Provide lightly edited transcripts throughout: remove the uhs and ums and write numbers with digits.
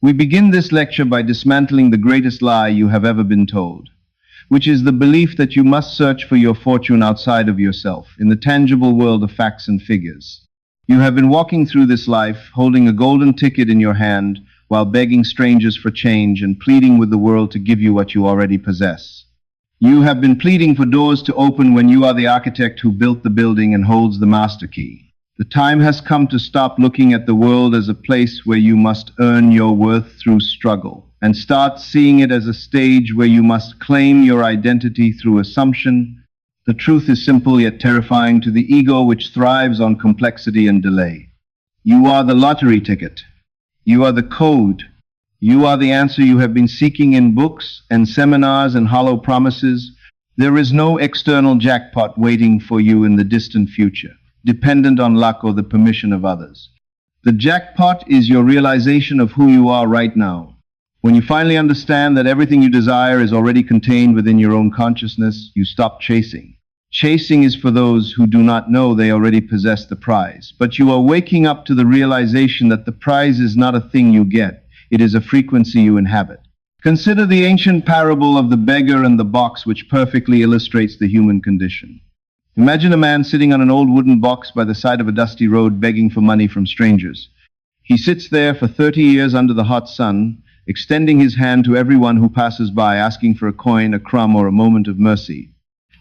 We begin this lecture by dismantling the greatest lie you have ever been told, which is the belief that you must search for your fortune outside of yourself, in the tangible world of facts and figures. You have been walking through this life, holding a golden ticket in your hand, while begging strangers for change and pleading with the world to give you what you already possess. You have been pleading for doors to open when you are the architect who built the building and holds the master key. The time has come to stop looking at the world as a place where you must earn your worth through struggle, and start seeing it as a stage where you must claim your identity through assumption. The truth is simple yet terrifying to the ego which thrives on complexity and delay. You are the lottery ticket. You are the code. You are the answer you have been seeking in books and seminars and hollow promises. There is no external jackpot waiting for you in the distant future, dependent on luck or the permission of others. The jackpot is your realization of who you are right now. When you finally understand that everything you desire is already contained within your own consciousness, you stop chasing. Chasing is for those who do not know they already possess the prize. But you are waking up to the realization that the prize is not a thing you get. It is a frequency you inhabit. Consider the ancient parable of the beggar and the box, which perfectly illustrates the human condition. Imagine a man sitting on an old wooden box by the side of a dusty road begging for money from strangers. He sits there for 30 years under the hot sun, extending his hand to everyone who passes by, asking for a coin, a crumb, or a moment of mercy.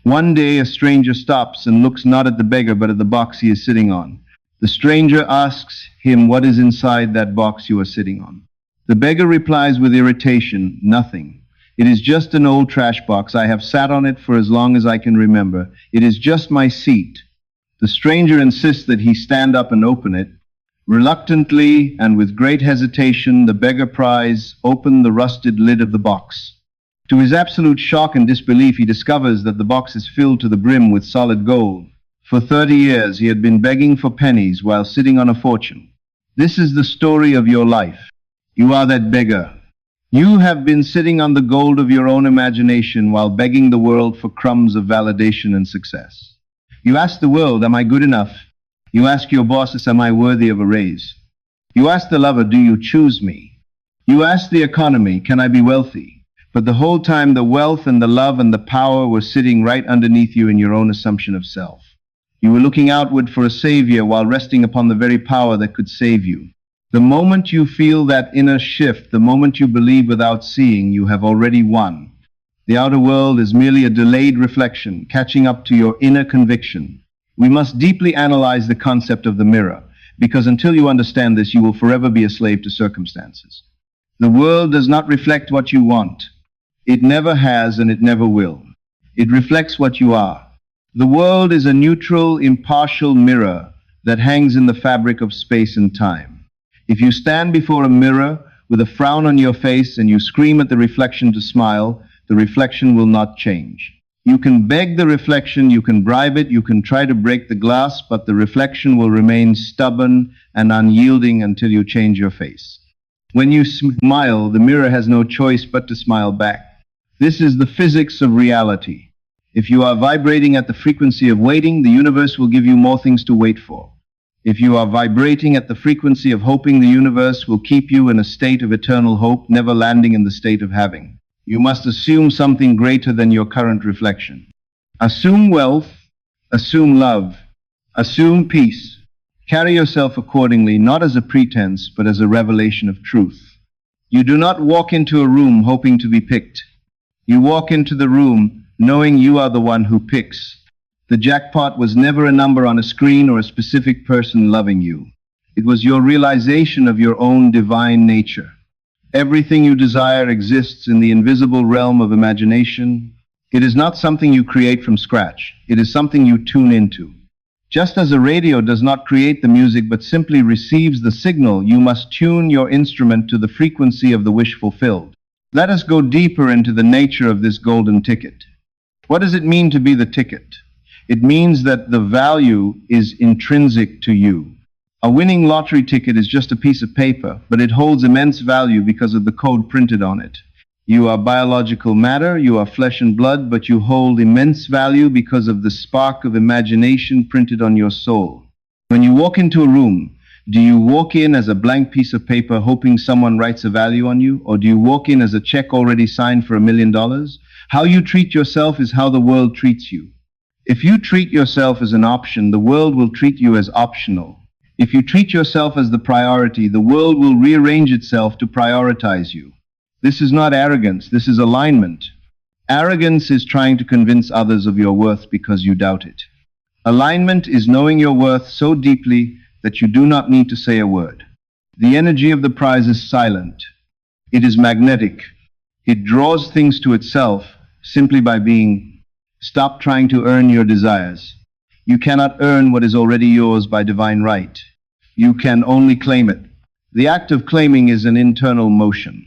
One day a stranger stops and looks not at the beggar but at the box he is sitting on. The stranger asks him what is inside that box you are sitting on. The beggar replies with irritation, "Nothing. It is just an old trash box. I have sat on it for as long as I can remember. It is just my seat." The stranger insists that he stand up and open it. Reluctantly and with great hesitation, the beggar pries open the rusted lid of the box. To his absolute shock and disbelief, he discovers that the box is filled to the brim with solid gold. For 30 years he had been begging for pennies while sitting on a fortune. This is the story of your life. You are that beggar. You have been sitting on the gold of your own imagination while begging the world for crumbs of validation and success. You ask the world, "Am I good enough?" You ask your bosses, "Am I worthy of a raise?" You ask the lover, "Do you choose me?" You ask the economy, "Can I be wealthy?" But the whole time the wealth and the love and the power were sitting right underneath you in your own assumption of self. You were looking outward for a savior while resting upon the very power that could save you. The moment you feel that inner shift, the moment you believe without seeing, you have already won. The outer world is merely a delayed reflection, catching up to your inner conviction. We must deeply analyze the concept of the mirror, because until you understand this, you will forever be a slave to circumstances. The world does not reflect what you want. It never has and it never will. It reflects what you are. The world is a neutral, impartial mirror that hangs in the fabric of space and time. If you stand before a mirror with a frown on your face and you scream at the reflection to smile, the reflection will not change. You can beg the reflection, you can bribe it, you can try to break the glass, but the reflection will remain stubborn and unyielding until you change your face. When you smile, the mirror has no choice but to smile back. This is the physics of reality. If you are vibrating at the frequency of waiting, the universe will give you more things to wait for. If you are vibrating at the frequency of hoping, the universe will keep you in a state of eternal hope, never landing in the state of having. You must assume something greater than your current reflection. Assume wealth, assume love, assume peace. Carry yourself accordingly, not as a pretense, but as a revelation of truth. You do not walk into a room hoping to be picked. You walk into the room knowing you are the one who picks. The jackpot was never a number on a screen or a specific person loving you. It was your realization of your own divine nature. Everything you desire exists in the invisible realm of imagination. It is not something you create from scratch. It is something you tune into. Just as a radio does not create the music but simply receives the signal, you must tune your instrument to the frequency of the wish fulfilled. Let us go deeper into the nature of this golden ticket. What does it mean to be the ticket? It means that the value is intrinsic to you. A winning lottery ticket is just a piece of paper, but it holds immense value because of the code printed on it. You are biological matter, you are flesh and blood, but you hold immense value because of the spark of imagination printed on your soul. When you walk into a room, Do you walk in as a blank piece of paper hoping someone writes a value on you? Or do you walk in as a check already signed for $1 million? How you treat yourself is how the world treats you. If you treat yourself as an option, the world will treat you as optional. If you treat yourself as the priority, the world will rearrange itself to prioritize you. This is not arrogance, this is alignment. Arrogance is trying to convince others of your worth because you doubt it. Alignment is knowing your worth so deeply that you do not need to say a word. The energy of the prize is silent. It is magnetic. It draws things to itself simply by being. Stop trying to earn your desires. You cannot earn what is already yours by divine right. You can only claim it. The act of claiming is an internal motion.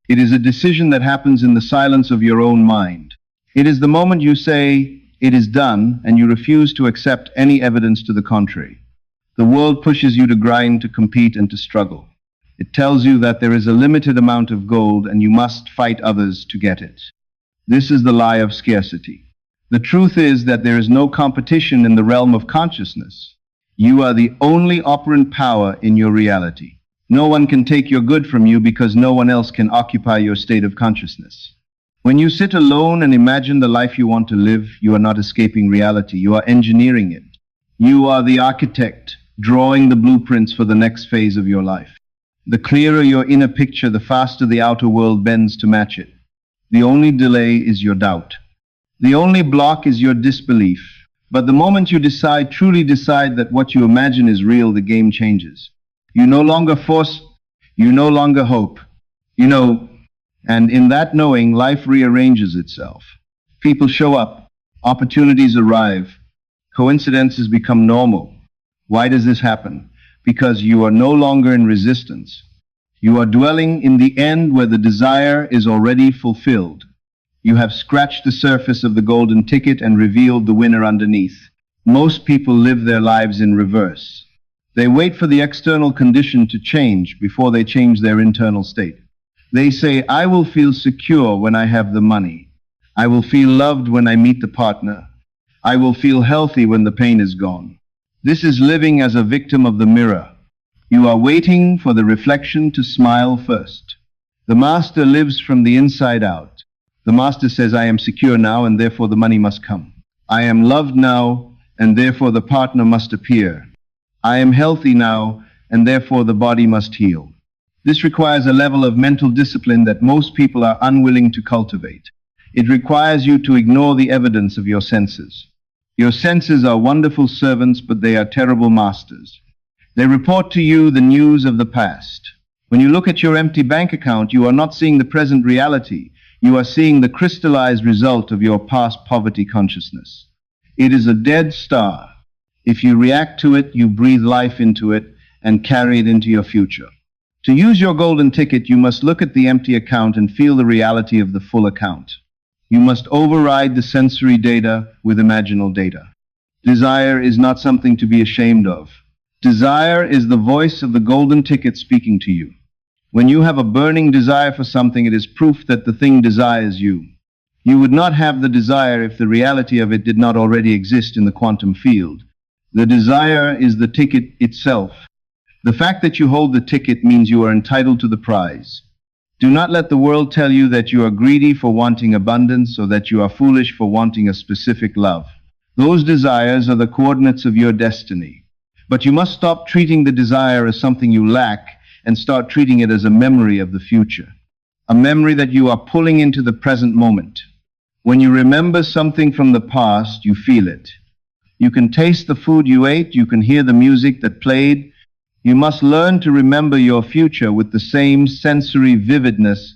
It is a decision that happens in the silence of your own mind. It is the moment you say, "It is done," and you refuse to accept any evidence to the contrary. The world pushes you to grind, to compete, and to struggle. It tells you that there is a limited amount of gold and you must fight others to get it. This is the lie of scarcity. The truth is that there is no competition in the realm of consciousness. You are the only operant power in your reality. No one can take your good from you because no one else can occupy your state of consciousness. When you sit alone and imagine the life you want to live, you are not escaping reality, you are engineering it. You are the architect, drawing the blueprints for the next phase of your life. The clearer your inner picture, the faster the outer world bends to match it. The only delay is your doubt. The only block is your disbelief. But the moment you truly decide that what you imagine is real, the game changes. You no longer force, you no longer hope. You know, and in that knowing, life rearranges itself. People show up, opportunities arrive, coincidences become normal. Why does this happen? Because you are no longer in resistance. You are dwelling in the end where the desire is already fulfilled. You have scratched the surface of the golden ticket and revealed the winner underneath. Most people live their lives in reverse. They wait for the external condition to change before they change their internal state. They say, "I will feel secure when I have the money. I will feel loved when I meet the partner. I will feel healthy when the pain is gone." This is living as a victim of the mirror. You are waiting for the reflection to smile first. The master lives from the inside out. The master says, "I am secure now, and therefore the money must come. I am loved now, and therefore the partner must appear. I am healthy now, and therefore the body must heal." This requires a level of mental discipline that most people are unwilling to cultivate. It requires you to ignore the evidence of your senses. Your senses are wonderful servants, but they are terrible masters. They report to you the news of the past. When you look at your empty bank account, you are not seeing the present reality. You are seeing the crystallized result of your past poverty consciousness. It is a dead star. If you react to it, you breathe life into it and carry it into your future. To use your golden ticket, you must look at the empty account and feel the reality of the full account. You must override the sensory data with imaginal data. Desire is not something to be ashamed of. Desire is the voice of the golden ticket speaking to you. When you have a burning desire for something, it is proof that the thing desires you. You would not have the desire if the reality of it did not already exist in the quantum field. The desire is the ticket itself. The fact that you hold the ticket means you are entitled to the prize. Do not let the world tell you that you are greedy for wanting abundance or that you are foolish for wanting a specific love. Those desires are the coordinates of your destiny. But you must stop treating the desire as something you lack and start treating it as a memory of the future. A memory that you are pulling into the present moment. When you remember something from the past, you feel it. You can taste the food you ate, you can hear the music that played. You must learn to remember your future with the same sensory vividness.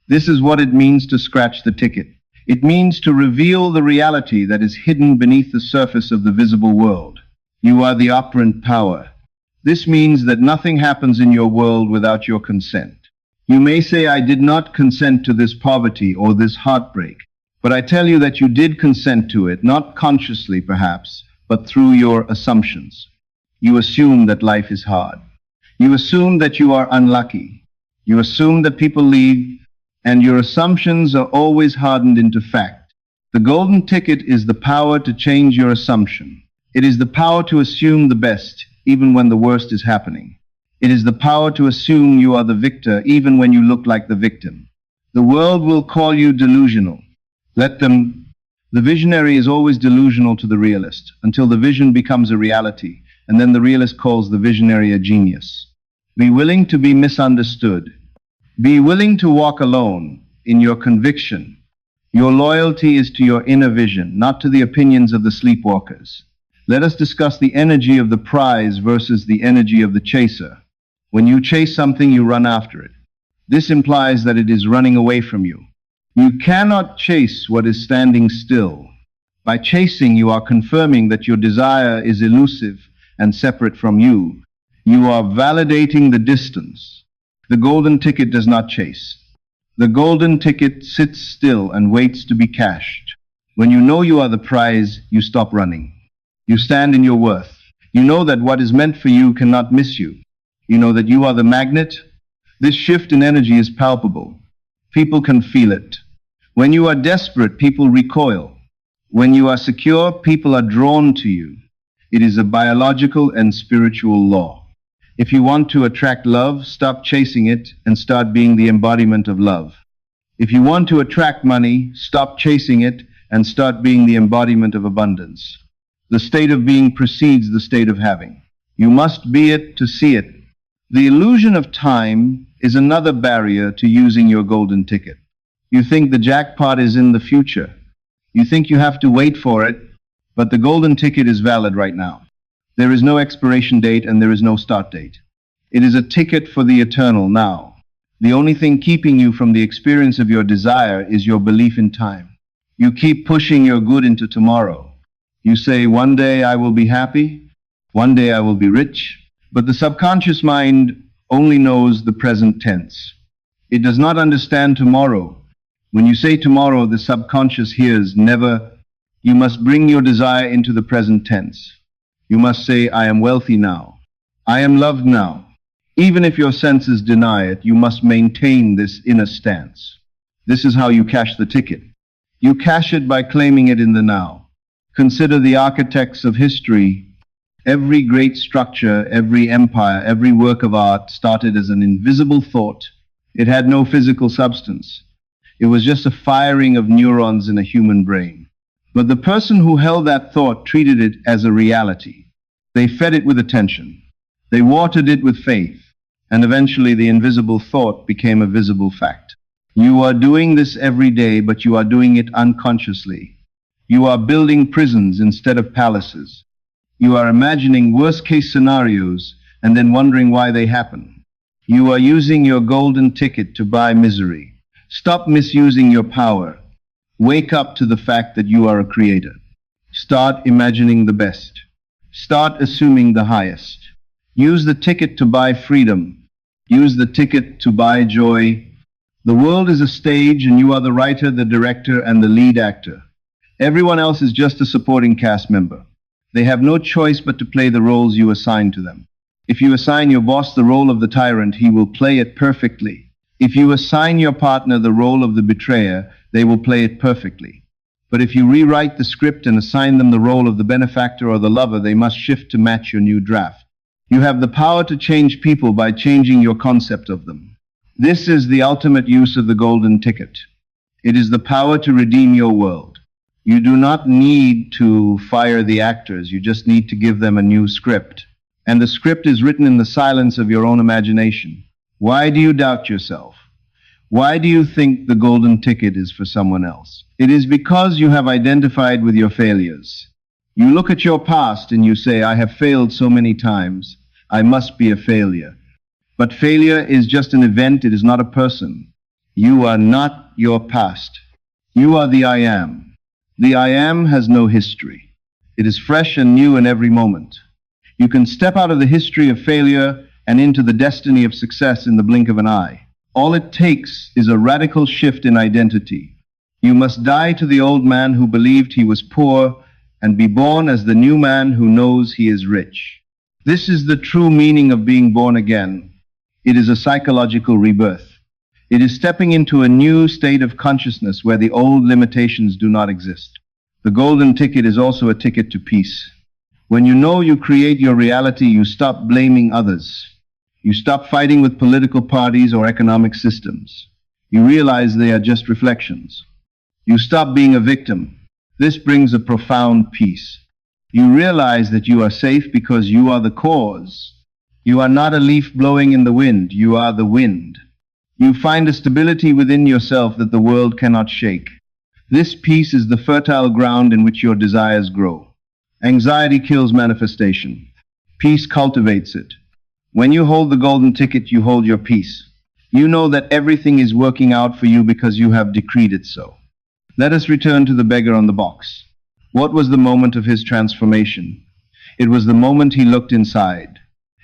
This is what it means to scratch the ticket. It means to reveal the reality that is hidden beneath the surface of the visible world. You are the operant power. This means that nothing happens in your world without your consent. You may say, "I did not consent to this poverty or this heartbreak," but I tell you that you did consent to it, not consciously perhaps, but through your assumptions. You assume that life is hard. You assume that you are unlucky. You assume that people leave, and your assumptions are always hardened into fact. The golden ticket is the power to change your assumption. It is the power to assume the best, even when the worst is happening. It is the power to assume you are the victor even when you look like the victim. The world will call you delusional. Let them. The visionary is always delusional to the realist until the vision becomes a reality, and then the realist calls the visionary a genius. Be willing to be misunderstood. Be willing to walk alone in your conviction. Your loyalty is to your inner vision, not to the opinions of the sleepwalkers. Let us discuss the energy of the prize versus the energy of the chaser. When you chase something, you run after it. This implies that it is running away from you. You cannot chase what is standing still. By chasing, you are confirming that your desire is elusive and separate from you. You are validating the distance. The golden ticket does not chase. The golden ticket sits still and waits to be cashed. When you know you are the prize, you stop running. You stand in your worth. You know that what is meant for you cannot miss you. You know that you are the magnet. This shift in energy is palpable. People can feel it. When you are desperate, people recoil. When you are secure, people are drawn to you. It is a biological and spiritual law. If you want to attract love, stop chasing it and start being the embodiment of love. If you want to attract money, stop chasing it and start being the embodiment of abundance. The state of being precedes the state of having. You must be it to see it. The illusion of time is another barrier to using your golden ticket. You think the jackpot is in the future. You think you have to wait for it, but the golden ticket is valid right now. There is no expiration date and there is no start date. It is a ticket for the eternal now. The only thing keeping you from the experience of your desire is your belief in time. You keep pushing your good into tomorrow. You say, one day I will be happy, one day I will be rich, but the subconscious mind only knows the present tense. It does not understand tomorrow. When you say tomorrow, the subconscious hears never. You must bring your desire into the present tense. You must say, I am wealthy now. I am loved now. Even if your senses deny it, you must maintain this inner stance. This is how you cash the ticket. You cash it by claiming it in the now. Consider the architects of history. Every great structure, every empire, every work of art started as an invisible thought. It had no physical substance. It was just a firing of neurons in a human brain. But the person who held that thought treated it as a reality. They fed it with attention. They watered it with faith. And eventually the invisible thought became a visible fact. You are doing this every day, but you are doing it unconsciously. You are building prisons instead of palaces. You are imagining worst-case scenarios and then wondering why they happen. You are using your golden ticket to buy misery. Stop misusing your power. Wake up to the fact that you are a creator. Start imagining the best. Start assuming the highest. Use the ticket to buy freedom. Use the ticket to buy joy. The world is a stage and you are the writer, the director, and the lead actor. Everyone else is just a supporting cast member. They have no choice but to play the roles you assign to them. If you assign your boss the role of the tyrant, he will play it perfectly. If you assign your partner the role of the betrayer, they will play it perfectly. But if you rewrite the script and assign them the role of the benefactor or the lover, they must shift to match your new draft. You have the power to change people by changing your concept of them. This is the ultimate use of the golden ticket. It is the power to redeem your world. You do not need to fire the actors, you just need to give them a new script. And the script is written in the silence of your own imagination. Why do you doubt yourself? Why do you think the golden ticket is for someone else? It is because you have identified with your failures. You look at your past and you say, I have failed so many times. I must be a failure. But failure is just an event. It is not a person. You are not your past. You are the I am. The I am has no history. It is fresh and new in every moment. You can step out of the history of failure and into the destiny of success in the blink of an eye. All it takes is a radical shift in identity. You must die to the old man who believed he was poor and be born as the new man who knows he is rich. This is the true meaning of being born again. It is a psychological rebirth. It is stepping into a new state of consciousness where the old limitations do not exist. The golden ticket is also a ticket to peace. When you know you create your reality, you stop blaming others. You stop fighting with political parties or economic systems. You realize they are just reflections. You stop being a victim. This brings a profound peace. You realize that you are safe because you are the cause. You are not a leaf blowing in the wind. You are the wind. You find a stability within yourself that the world cannot shake. This peace is the fertile ground in which your desires grow. Anxiety kills manifestation. Peace cultivates it. When you hold the golden ticket, you hold your peace. You know that everything is working out for you because you have decreed it so. Let us return to the beggar on the box. What was the moment of his transformation? It was the moment he looked inside.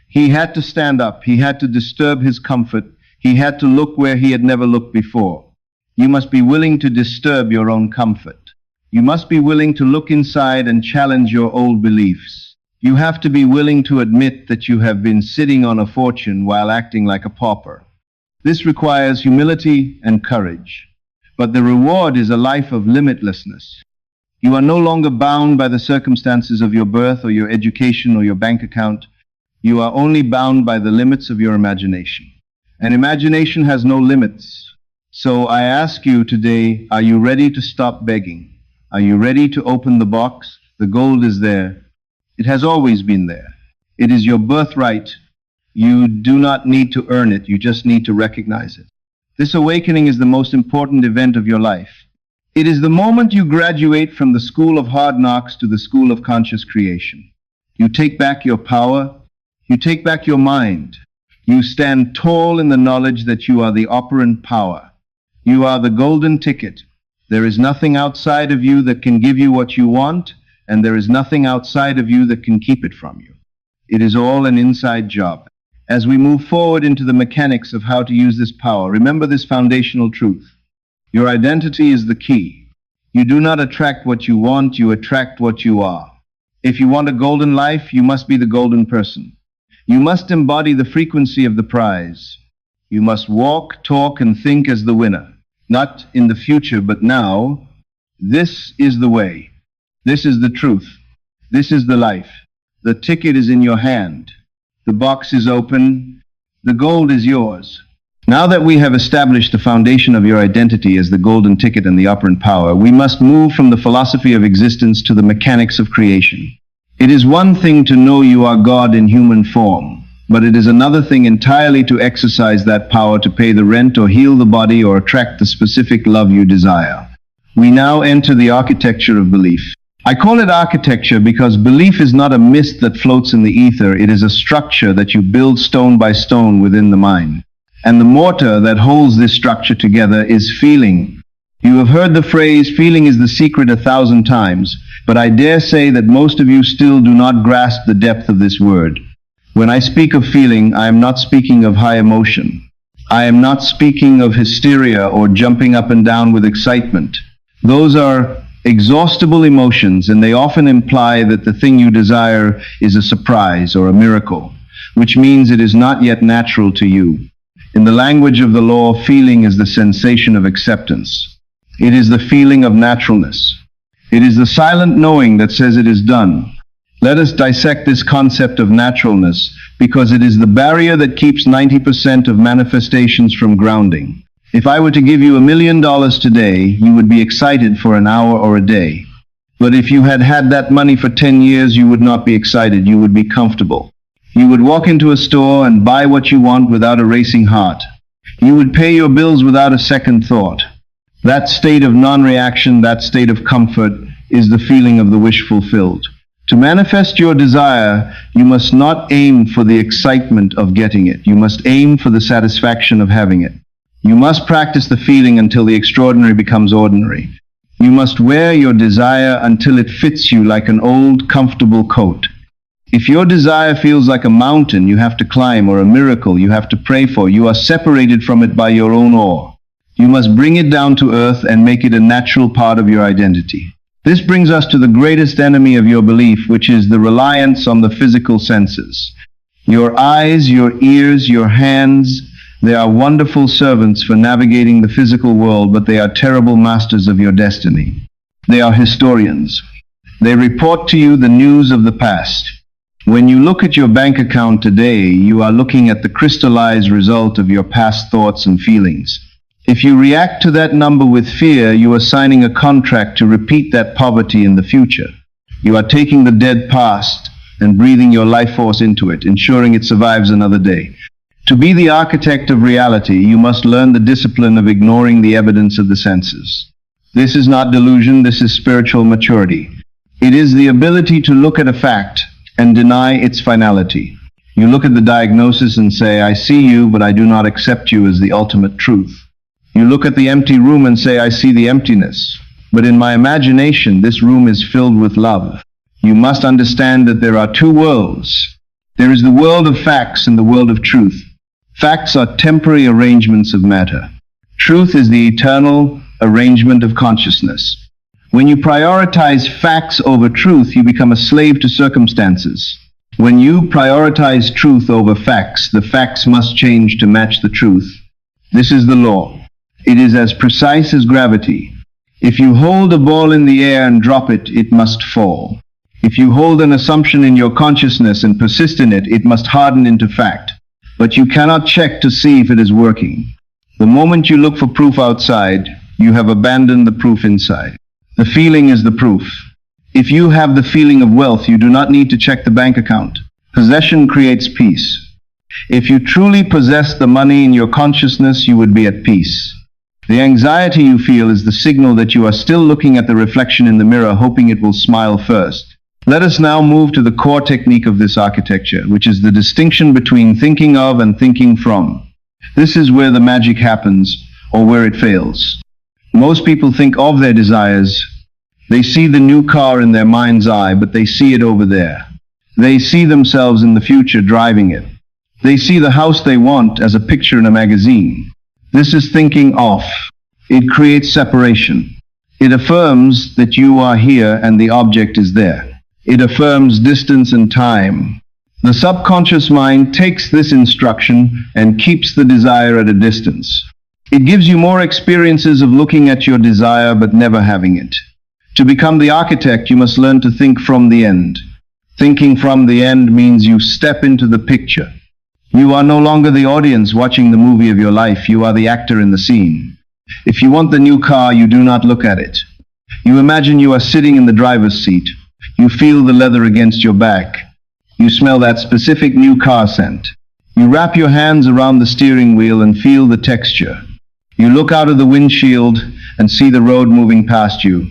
He had to stand up. He had to disturb his comfort. He had to look where he had never looked before. You must be willing to disturb your own comfort. You must be willing to look inside and challenge your old beliefs. You have to be willing to admit that you have been sitting on a fortune while acting like a pauper. This requires humility and courage. But the reward is a life of limitlessness. You are no longer bound by the circumstances of your birth or your education or your bank account. You are only bound by the limits of your imagination. And imagination has no limits. So I ask you today, are you ready to stop begging? Are you ready to open the box? The gold is there. It has always been there. It is your birthright. You do not need to earn it. You just need to recognize it. This awakening is the most important event of your life. It is the moment you graduate from the school of hard knocks to the school of conscious creation. You take back your power. You take back your mind. You stand tall in the knowledge that you are the operant power. You are the golden ticket. There is nothing outside of you that can give you what you want, and there is nothing outside of you that can keep it from you. It is all an inside job. As we move forward into the mechanics of how to use this power, remember this foundational truth. Your identity is the key. You do not attract what you want, you attract what you are. If you want a golden life, you must be the golden person. You must embody the frequency of the prize. You must walk, talk, and think as the winner. Not in the future, but now. This is the way. This is the truth. This is the life. The ticket is in your hand. The box is open. The gold is yours. Now that we have established the foundation of your identity as the golden ticket and the operant power, we must move from the philosophy of existence to the mechanics of creation. It is one thing to know you are God in human form, but it is another thing entirely to exercise that power to pay the rent or heal the body or attract the specific love you desire. We now enter the architecture of belief. I call it architecture because belief is not a mist that floats in the ether. It is a structure that you build stone by stone within the mind. And the mortar that holds this structure together is feeling. You have heard the phrase, feeling is the secret 1,000 times, but I dare say that most of you still do not grasp the depth of this word. When I speak of feeling, I am not speaking of high emotion. I am not speaking of hysteria or jumping up and down with excitement. Those are exhaustible emotions, and they often imply that the thing you desire is a surprise or a miracle, which means it is not yet natural to you. In the language of the law, feeling is the sensation of acceptance. It is the feeling of naturalness. It is the silent knowing that says it is done. Let us dissect this concept of naturalness, because it is the barrier that keeps 90% of manifestations from grounding. If I were to give you $1 million today, you would be excited for an hour or a day. But if you had had that money for 10 years, you would not be excited, you would be comfortable. You would walk into a store and buy what you want without a racing heart. You would pay your bills without a second thought. That state of non-reaction, that state of comfort, is the feeling of the wish fulfilled. To manifest your desire, you must not aim for the excitement of getting it. You must aim for the satisfaction of having it. You must practice the feeling until the extraordinary becomes ordinary. You must wear your desire until it fits you like an old, comfortable coat. If your desire feels like a mountain you have to climb or a miracle you have to pray for, you are separated from it by your own awe. You must bring it down to earth and make it a natural part of your identity. This brings us to the greatest enemy of your belief, which is the reliance on the physical senses. Your eyes, your ears, your hands, they are wonderful servants for navigating the physical world, but they are terrible masters of your destiny. They are historians. They report to you the news of the past. When you look at your bank account today, you are looking at the crystallized result of your past thoughts and feelings. If you react to that number with fear, you are signing a contract to repeat that poverty in the future. You are taking the dead past and breathing your life force into it, ensuring it survives another day. To be the architect of reality, you must learn the discipline of ignoring the evidence of the senses. This is not delusion, this is spiritual maturity. It is the ability to look at a fact and deny its finality. You look at the diagnosis and say, I see you, but I do not accept you as the ultimate truth. You look at the empty room and say, I see the emptiness. But in my imagination, this room is filled with love. You must understand that there are two worlds. There is the world of facts and the world of truth. Facts are temporary arrangements of matter. Truth is the eternal arrangement of consciousness. When you prioritize facts over truth, you become a slave to circumstances. When you prioritize truth over facts, the facts must change to match the truth. This is the law. It is as precise as gravity. If you hold a ball in the air and drop it, it must fall. If you hold an assumption in your consciousness and persist in it, it must harden into fact. But you cannot check to see if it is working. The moment you look for proof outside, you have abandoned the proof inside. The feeling is the proof. If you have the feeling of wealth, you do not need to check the bank account. Possession creates peace. If you truly possess the money in your consciousness, you would be at peace. The anxiety you feel is the signal that you are still looking at the reflection in the mirror, hoping it will smile first. Let us now move to the core technique of this architecture, which is the distinction between thinking of and thinking from. This is where the magic happens, or where it fails. Most people think of their desires. They see the new car in their mind's eye, but they see it over there. They see themselves in the future driving it. They see the house they want as a picture in a magazine. This is thinking off. It creates separation. It affirms that you are here and the object is there. It affirms distance and time. The subconscious mind takes this instruction and keeps the desire at a distance. It gives you more experiences of looking at your desire but never having it. To become the architect, you must learn to think from the end. Thinking from the end means you step into the picture. You are no longer the audience watching the movie of your life. You are the actor in the scene. If you want the new car, you do not look at it. You imagine you are sitting in the driver's seat. You feel the leather against your back. You smell that specific new car scent. You wrap your hands around the steering wheel and feel the texture. You look out of the windshield and see the road moving past you.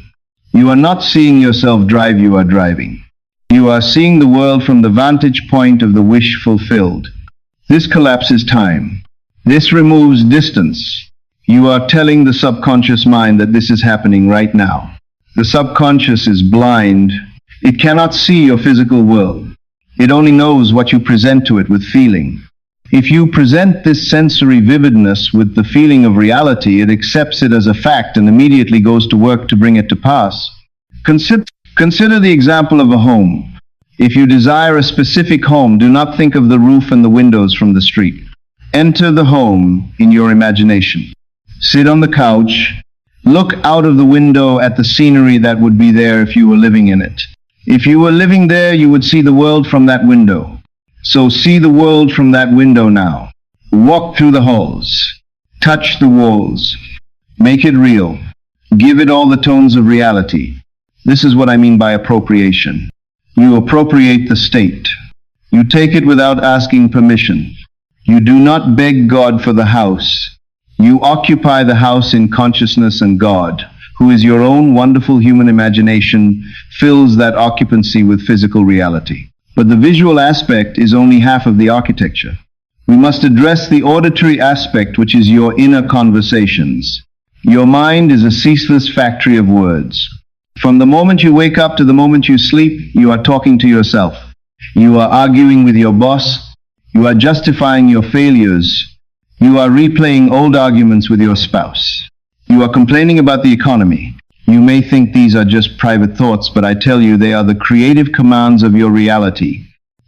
You are not seeing yourself drive, you are driving. You are seeing the world from the vantage point of the wish fulfilled. This collapses time. This removes distance. You are telling the subconscious mind that this is happening right now. The subconscious is blind. It cannot see your physical world. It only knows what you present to it with feeling. If you present this sensory vividness with the feeling of reality, it accepts it as a fact and immediately goes to work to bring it to pass. Consider the example of a home. If you desire a specific home, do not think of the roof and the windows from the street. Enter the home in your imagination. Sit on the couch. Look out of the window at the scenery that would be there if you were living in it. If you were living there, you would see the world from that window. So see the world from that window now. Walk through the halls. Touch the walls. Make it real. Give it all the tones of reality. This is what I mean by appropriation. You appropriate the state. You take it without asking permission. You do not beg God for the house. You occupy the house in consciousness, and God, who is your own wonderful human imagination, fills that occupancy with physical reality. But the visual aspect is only half of the architecture. We must address the auditory aspect, which is your inner conversations. Your mind is a ceaseless factory of words. From the moment you wake up to the moment you sleep, you are talking to yourself. You are arguing with your boss. You are justifying your failures. You are replaying old arguments with your spouse. You are complaining about the economy. You may think these are just private thoughts, but I tell you they are the creative commands of your reality.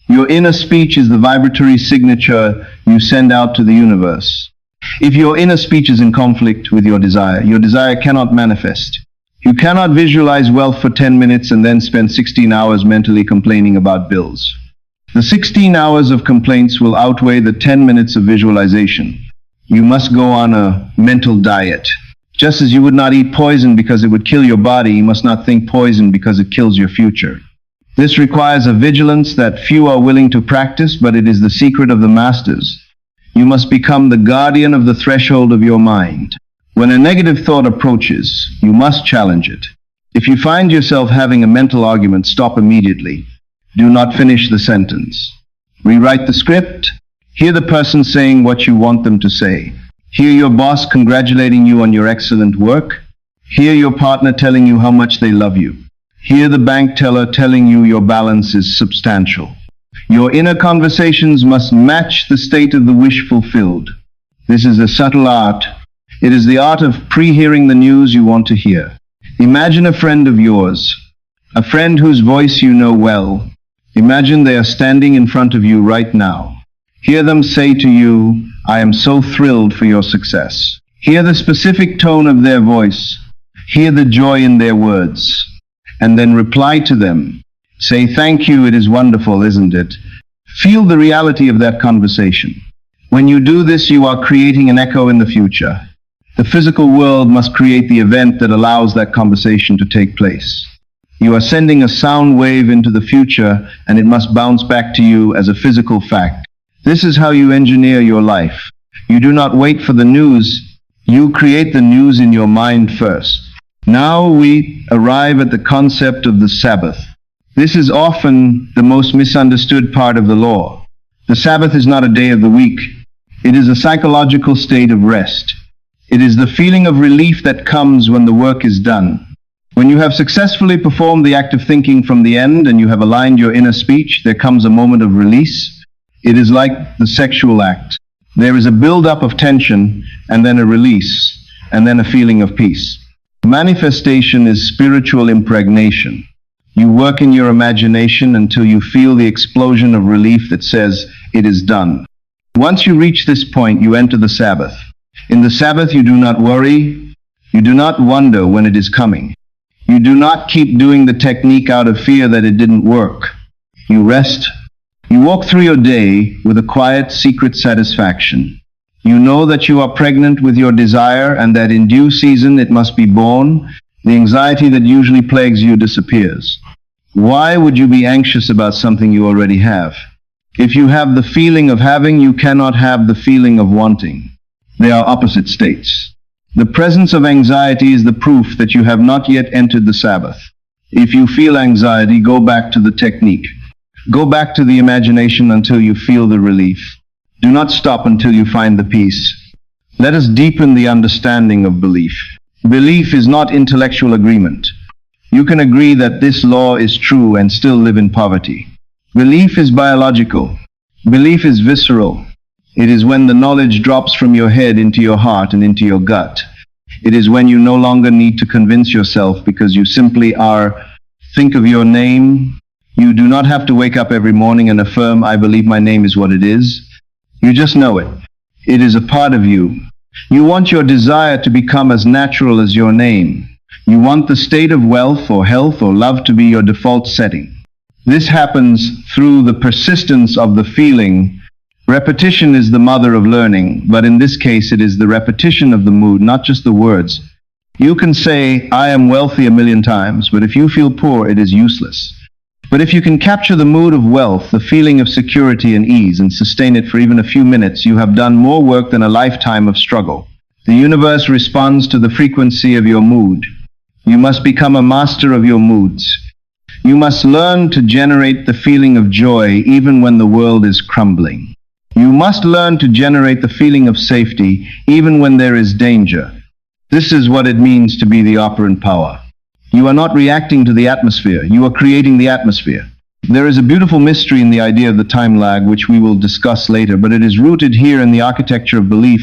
Your inner speech is the vibratory signature you send out to the universe. If your inner speech is in conflict with your desire cannot manifest. You cannot visualize wealth for 10 minutes and then spend 16 hours mentally complaining about bills. The 16 hours of complaints will outweigh the 10 minutes of visualization. You must go on a mental diet. Just as you would not eat poison because it would kill your body, you must not think poison because it kills your future. This requires a vigilance that few are willing to practice, but it is the secret of the masters. You must become the guardian of the threshold of your mind. When a negative thought approaches, you must challenge it. If you find yourself having a mental argument, stop immediately. Do not finish the sentence. Rewrite the script. Hear the person saying what you want them to say. Hear your boss congratulating you on your excellent work. Hear your partner telling you how much they love you. Hear the bank teller telling you your balance is substantial. Your inner conversations must match the state of the wish fulfilled. This is a subtle art. It is the art of pre-hearing the news you want to hear. Imagine a friend of yours, a friend whose voice you know well. Imagine they are standing in front of you right now. Hear them say to you, "I am so thrilled for your success." Hear the specific tone of their voice. Hear the joy in their words. And then reply to them. Say, "Thank you, it is wonderful, isn't it?" Feel the reality of that conversation. When you do this, you are creating an echo in the future. The physical world must create the event that allows that conversation to take place. You are sending a sound wave into the future, and it must bounce back to you as a physical fact. This is how you engineer your life. You do not wait for the news. You create the news in your mind first. Now we arrive at the concept of the Sabbath. This is often the most misunderstood part of the law. The Sabbath is not a day of the week. It is a psychological state of rest. It is the feeling of relief that comes when the work is done. When you have successfully performed the act of thinking from the end and you have aligned your inner speech, there comes a moment of release. It is like the sexual act. There is a build-up of tension, and then a release, and then a feeling of peace. Manifestation is spiritual impregnation. You work in your imagination until you feel the explosion of relief that says, "It is done." Once you reach this point, you enter the Sabbath. In the Sabbath, you do not worry. You do not wonder when it is coming. You do not keep doing the technique out of fear that it didn't work. You rest. You walk through your day with a quiet, secret satisfaction. You know that you are pregnant with your desire and that in due season it must be born. The anxiety that usually plagues you disappears. Why would you be anxious about something you already have? If you have the feeling of having, you cannot have the feeling of wanting. They are opposite states. The presence of anxiety is the proof that you have not yet entered the Sabbath. If you feel anxiety, go back to the technique. Go back to the imagination until you feel the relief. Do not stop until you find the peace. Let us deepen the understanding of belief. Belief is not intellectual agreement. You can agree that this law is true and still live in poverty. Belief is biological. Belief is visceral. It is when the knowledge drops from your head into your heart and into your gut. It is when you no longer need to convince yourself because you simply are. Think of your name. You do not have to wake up every morning and affirm, "I believe my name is what it is." You just know it. It is a part of you. You want your desire to become as natural as your name. You want the state of wealth or health or love to be your default setting. This happens through the persistence of the feeling. Repetition is the mother of learning, but in this case it is the repetition of the mood, not just the words. You can say, "I am wealthy" a million times, but if you feel poor, it is useless. But if you can capture the mood of wealth, the feeling of security and ease, and sustain it for even a few minutes, you have done more work than a lifetime of struggle. The universe responds to the frequency of your mood. You must become a master of your moods. You must learn to generate the feeling of joy even when the world is crumbling. You must learn to generate the feeling of safety even when there is danger. This is what it means to be the operant power. You are not reacting to the atmosphere, you are creating the atmosphere. There is a beautiful mystery in the idea of the time lag, which we will discuss later, but it is rooted here in the architecture of belief.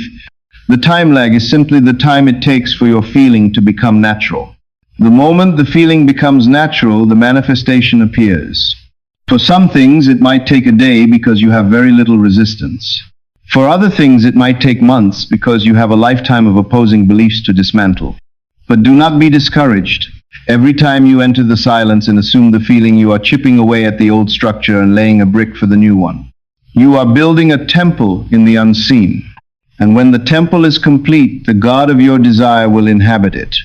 The time lag is simply the time it takes for your feeling to become natural. The moment the feeling becomes natural, the manifestation appears. For some things, it might take a day because you have very little resistance. For other things, it might take months because you have a lifetime of opposing beliefs to dismantle. But do not be discouraged. Every time you enter the silence and assume the feeling, you are chipping away at the old structure and laying a brick for the new one. You are building a temple in the unseen. And when the temple is complete, the God of your desire will inhabit it.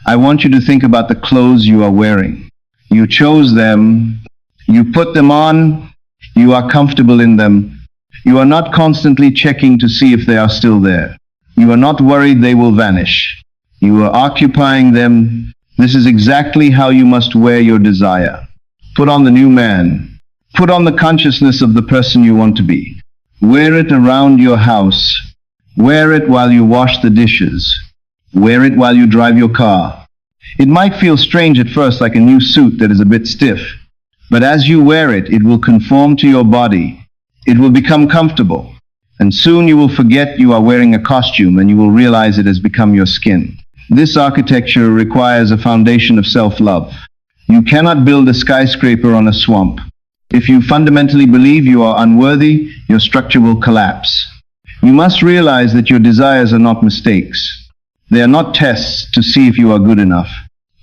I want you to think about the clothes you are wearing. You chose them. You put them on. You are comfortable in them. You are not constantly checking to see if they are still there. You are not worried they will vanish. You are occupying them. This is exactly how you must wear your desire. Put on the new man. Put on the consciousness of the person you want to be. Wear it around your house. Wear it while you wash the dishes. Wear it while you drive your car. It might feel strange at first, like a new suit that is a bit stiff. But as you wear it, it will conform to your body. It will become comfortable. And soon you will forget you are wearing a costume and you will realize it has become your skin. This architecture requires a foundation of self-love. You cannot build a skyscraper on a swamp. If you fundamentally believe you are unworthy, your structure will collapse. You must realize that your desires are not mistakes. They are not tests to see if you are good enough.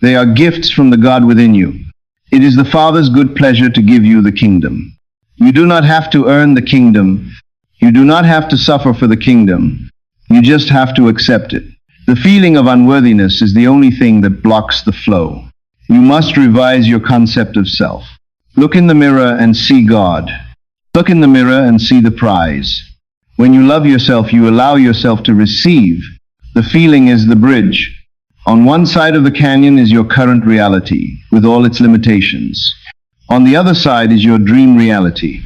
They are gifts from the God within you. It is the Father's good pleasure to give you the kingdom. You do not have to earn the kingdom. You do not have to suffer for the kingdom. You just have to accept it. The feeling of unworthiness is the only thing that blocks the flow. You must revise your concept of self. Look in the mirror and see God. Look in the mirror and see the prize. When you love yourself, you allow yourself to receive. The feeling is the bridge. On one side of the canyon is your current reality, with all its limitations. On the other side is your dream reality.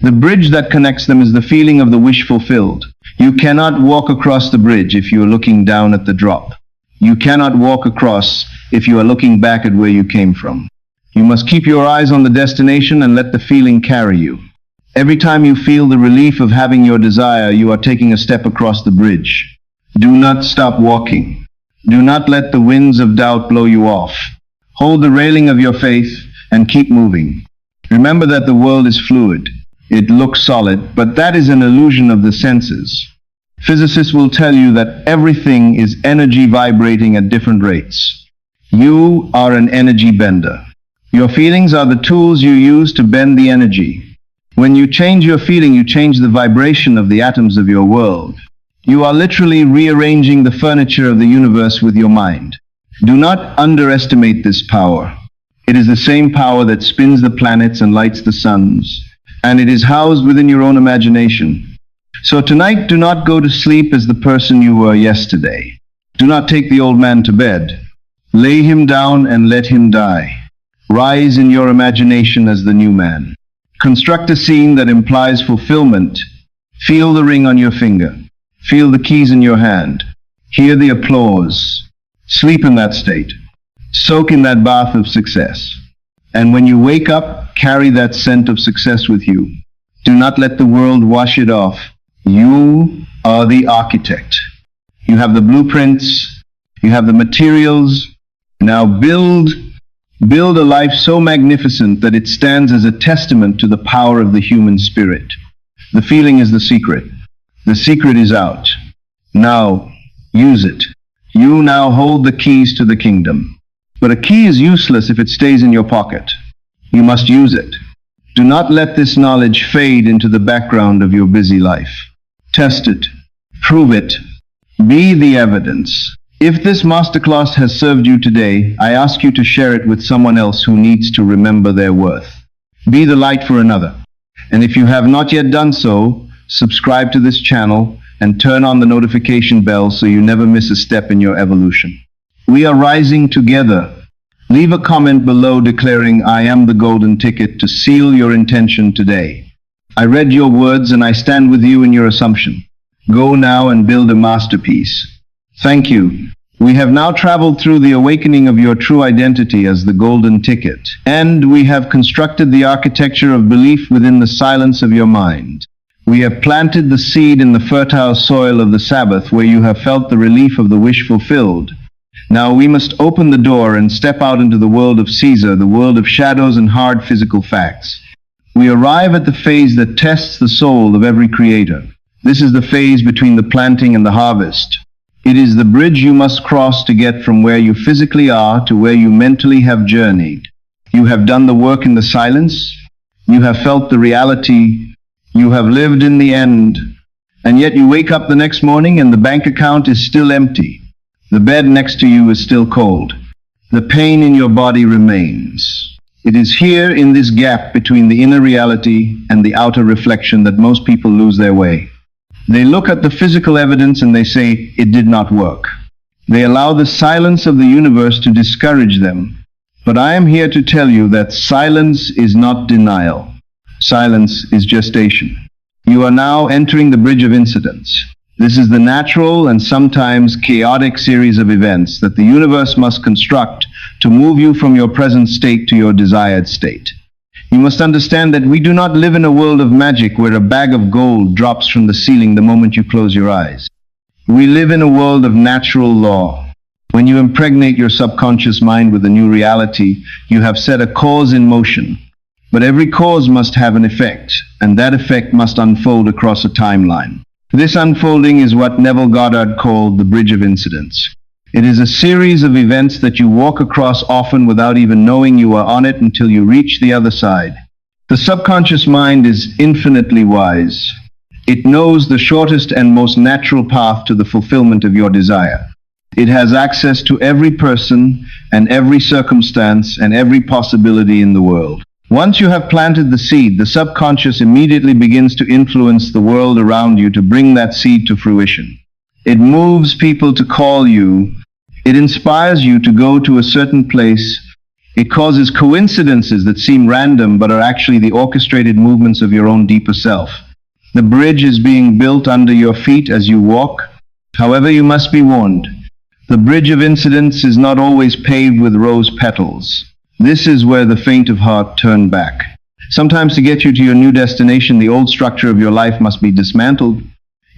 The bridge that connects them is the feeling of the wish fulfilled. You cannot walk across the bridge if you are looking down at the drop. You cannot walk across if you are looking back at where you came from. You must keep your eyes on the destination and let the feeling carry you. Every time you feel the relief of having your desire, you are taking a step across the bridge. Do not stop walking. Do not let the winds of doubt blow you off. Hold the railing of your faith and keep moving. Remember that the world is fluid. It looks solid, but that is an illusion of the senses. Physicists will tell you that everything is energy vibrating at different rates. You are an energy bender. Your feelings are the tools you use to bend the energy. When you change your feeling, you change the vibration of the atoms of your world. You are literally rearranging the furniture of the universe with your mind. Do not underestimate this power. It is the same power that spins the planets and lights the suns, and it is housed within your own imagination. So tonight, do not go to sleep as the person you were yesterday. Do not take the old man to bed. Lay him down and let him die. Rise in your imagination as the new man. Construct a scene that implies fulfillment. Feel the ring on your finger. Feel the keys in your hand. Hear the applause. Sleep in that state. Soak in that bath of success. And when you wake up, carry that scent of success with you. Do not let the world wash it off. You are the architect. You have the blueprints. You have the materials. Now build a life so magnificent that it stands as a testament to the power of the human spirit. The feeling is the secret. The secret is out. Now, use it. You now hold the keys to the kingdom. But a key is useless if it stays in your pocket. You must use it. Do not let this knowledge fade into the background of your busy life. Test it. Prove it. Be the evidence. If this masterclass has served you today, I ask you to share it with someone else who needs to remember their worth. Be the light for another. And if you have not yet done so, subscribe to this channel and turn on the notification bell so you never miss a step in your evolution. We are rising together. Leave a comment below declaring, "I am the golden ticket," to seal your intention today. I read your words and I stand with you in your assumption. Go now and build a masterpiece. Thank you. We have now traveled through the awakening of your true identity as the golden ticket, and we have constructed the architecture of belief within the silence of your mind. We have planted the seed in the fertile soil of the Sabbath, where you have felt the relief of the wish fulfilled. Now we must open the door and step out into the world of Caesar, the world of shadows and hard physical facts. We arrive at the phase that tests the soul of every creator. This is the phase between the planting and the harvest. It is the bridge you must cross to get from where you physically are to where you mentally have journeyed. You have done the work in the silence, you have felt the reality, you have lived in the end, and yet you wake up the next morning and the bank account is still empty. The bed next to you is still cold. The pain in your body remains. It is here in this gap between the inner reality and the outer reflection that most people lose their way. They look at the physical evidence and they say, it did not work. They allow the silence of the universe to discourage them. But I am here to tell you that silence is not denial. Silence is gestation. You are now entering the bridge of incidents. This is the natural and sometimes chaotic series of events that the universe must construct to move you from your present state to your desired state. You must understand that we do not live in a world of magic where a bag of gold drops from the ceiling the moment you close your eyes. We live in a world of natural law. When you impregnate your subconscious mind with a new reality, you have set a cause in motion. But every cause must have an effect, and that effect must unfold across a timeline. This unfolding is what Neville Goddard called the bridge of incidents. It is a series of events that you walk across often without even knowing you are on it until you reach the other side. The subconscious mind is infinitely wise. It knows the shortest and most natural path to the fulfillment of your desire. It has access to every person and every circumstance and every possibility in the world. Once you have planted the seed, the subconscious immediately begins to influence the world around you to bring that seed to fruition. It moves people to call you. It inspires you to go to a certain place. It causes coincidences that seem random but are actually the orchestrated movements of your own deeper self. The bridge is being built under your feet as you walk. However, you must be warned. The bridge of incidents is not always paved with rose petals. This is where the faint of heart turn back. Sometimes to get you to your new destination, the old structure of your life must be dismantled.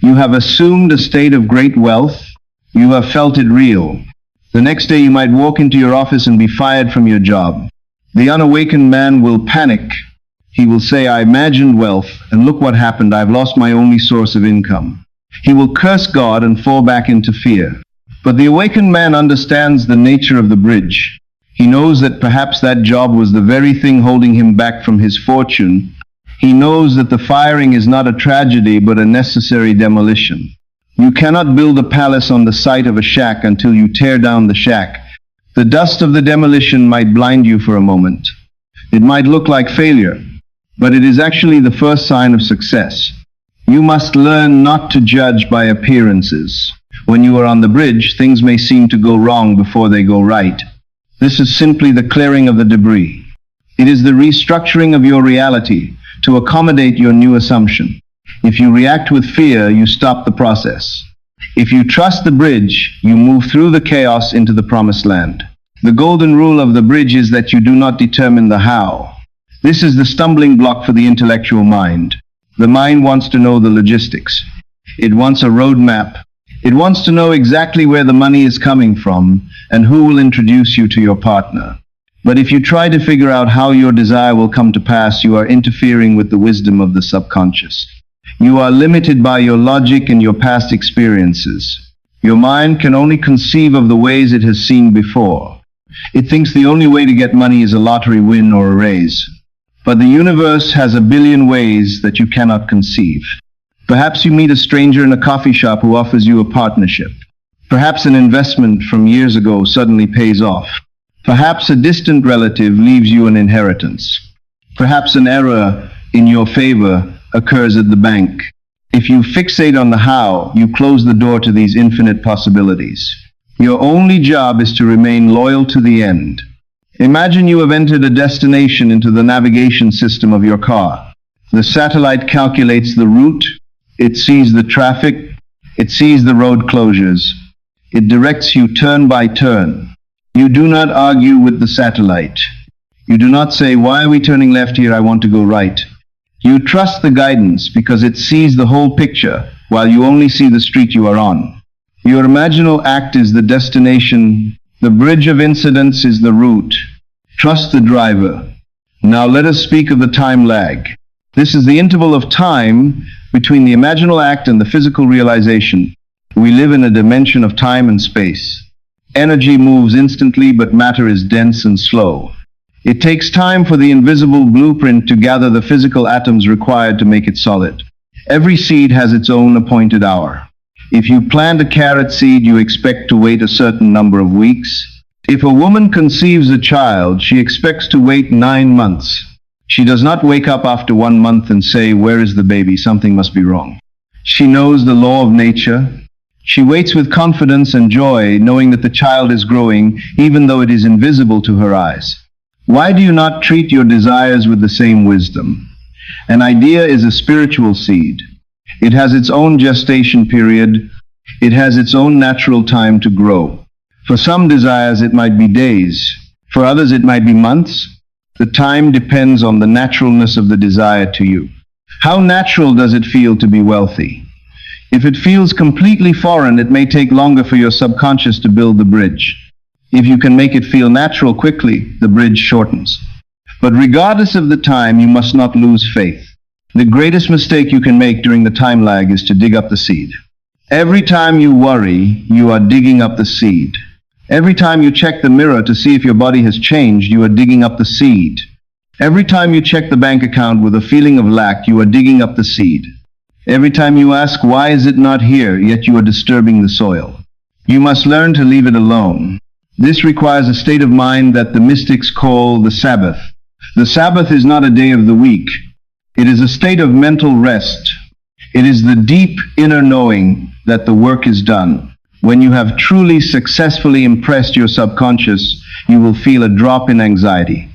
You have assumed a state of great wealth. You have felt it real. The next day you might walk into your office and be fired from your job. The unawakened man will panic. He will say, I imagined wealth, and look what happened, I've lost my only source of income. He will curse God and fall back into fear. But the awakened man understands the nature of the bridge. He knows that perhaps that job was the very thing holding him back from his fortune. He knows that the firing is not a tragedy but a necessary demolition. You cannot build a palace on the site of a shack until you tear down the shack. The dust of the demolition might blind you for a moment. It might look like failure, but it is actually the first sign of success. You must learn not to judge by appearances. When you are on the bridge, things may seem to go wrong before they go right. This is simply the clearing of the debris. It is the restructuring of your reality to accommodate your new assumption. If you react with fear, you stop the process. If you trust the bridge, you move through the chaos into the promised land. The golden rule of the bridge is that you do not determine the how. This is the stumbling block for the intellectual mind. The mind wants to know the logistics. It wants a roadmap. It wants to know exactly where the money is coming from and who will introduce you to your partner. But if you try to figure out how your desire will come to pass, you are interfering with the wisdom of the subconscious. You are limited by your logic and your past experiences. Your mind can only conceive of the ways it has seen before. It thinks the only way to get money is a lottery win or a raise. But the universe has a billion ways that you cannot conceive. Perhaps you meet a stranger in a coffee shop who offers you a partnership. Perhaps an investment from years ago suddenly pays off. Perhaps a distant relative leaves you an inheritance. Perhaps an error in your favor occurs at the bank. If you fixate on the how, you close the door to these infinite possibilities. Your only job is to remain loyal to the end. Imagine you have entered a destination into the navigation system of your car. The satellite calculates the route. It sees the traffic. It sees the road closures. It directs you turn by turn. You do not argue with the satellite. You do not say, why are we turning left here? I want to go right. You trust the guidance because it sees the whole picture while you only see the street you are on. Your imaginal act is the destination. The bridge of incidents is the route. Trust the driver. Now let us speak of the time lag. This is the interval of time between the imaginal act and the physical realization. We live in a dimension of time and space. Energy moves instantly, but matter is dense and slow. It takes time for the invisible blueprint to gather the physical atoms required to make it solid. Every seed has its own appointed hour. If you plant a carrot seed, you expect to wait a certain number of weeks. If a woman conceives a child, she expects to wait 9 months. She does not wake up after 1 month and say, "Where is the baby? Something must be wrong." She knows the law of nature. She waits with confidence and joy, knowing that the child is growing, even though it is invisible to her eyes. Why do you not treat your desires with the same wisdom? An idea is a spiritual seed. It has its own gestation period. It has its own natural time to grow. For some desires it might be days. For others it might be months. The time depends on the naturalness of the desire to you. How natural does it feel to be wealthy? If it feels completely foreign, it may take longer for your subconscious to build the bridge. If you can make it feel natural quickly, the bridge shortens. But regardless of the time, you must not lose faith. The greatest mistake you can make during the time lag is to dig up the seed. Every time you worry, you are digging up the seed. Every time you check the mirror to see if your body has changed, you are digging up the seed. Every time you check the bank account with a feeling of lack, you are digging up the seed. Every time you ask, "Why is it not here?" yet you are disturbing the soil. You must learn to leave it alone. This requires a state of mind that the mystics call the Sabbath. The Sabbath is not a day of the week. It is a state of mental rest. It is the deep inner knowing that the work is done. When you have truly successfully impressed your subconscious, you will feel a drop in anxiety.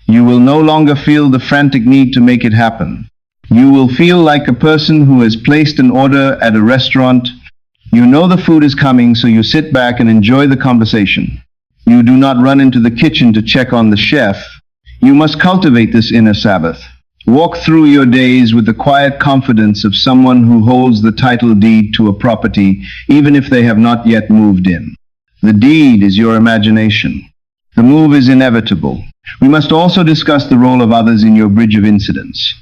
You will no longer feel the frantic need to make it happen. You will feel like a person who has placed an order at a restaurant. You know the food is coming, so you sit back and enjoy the conversation. You do not run into the kitchen to check on the chef. You must cultivate this inner Sabbath. Walk through your days with the quiet confidence of someone who holds the title deed to a property, even if they have not yet moved in. The deed is your imagination. The move is inevitable. We must also discuss the role of others in your bridge of incidents.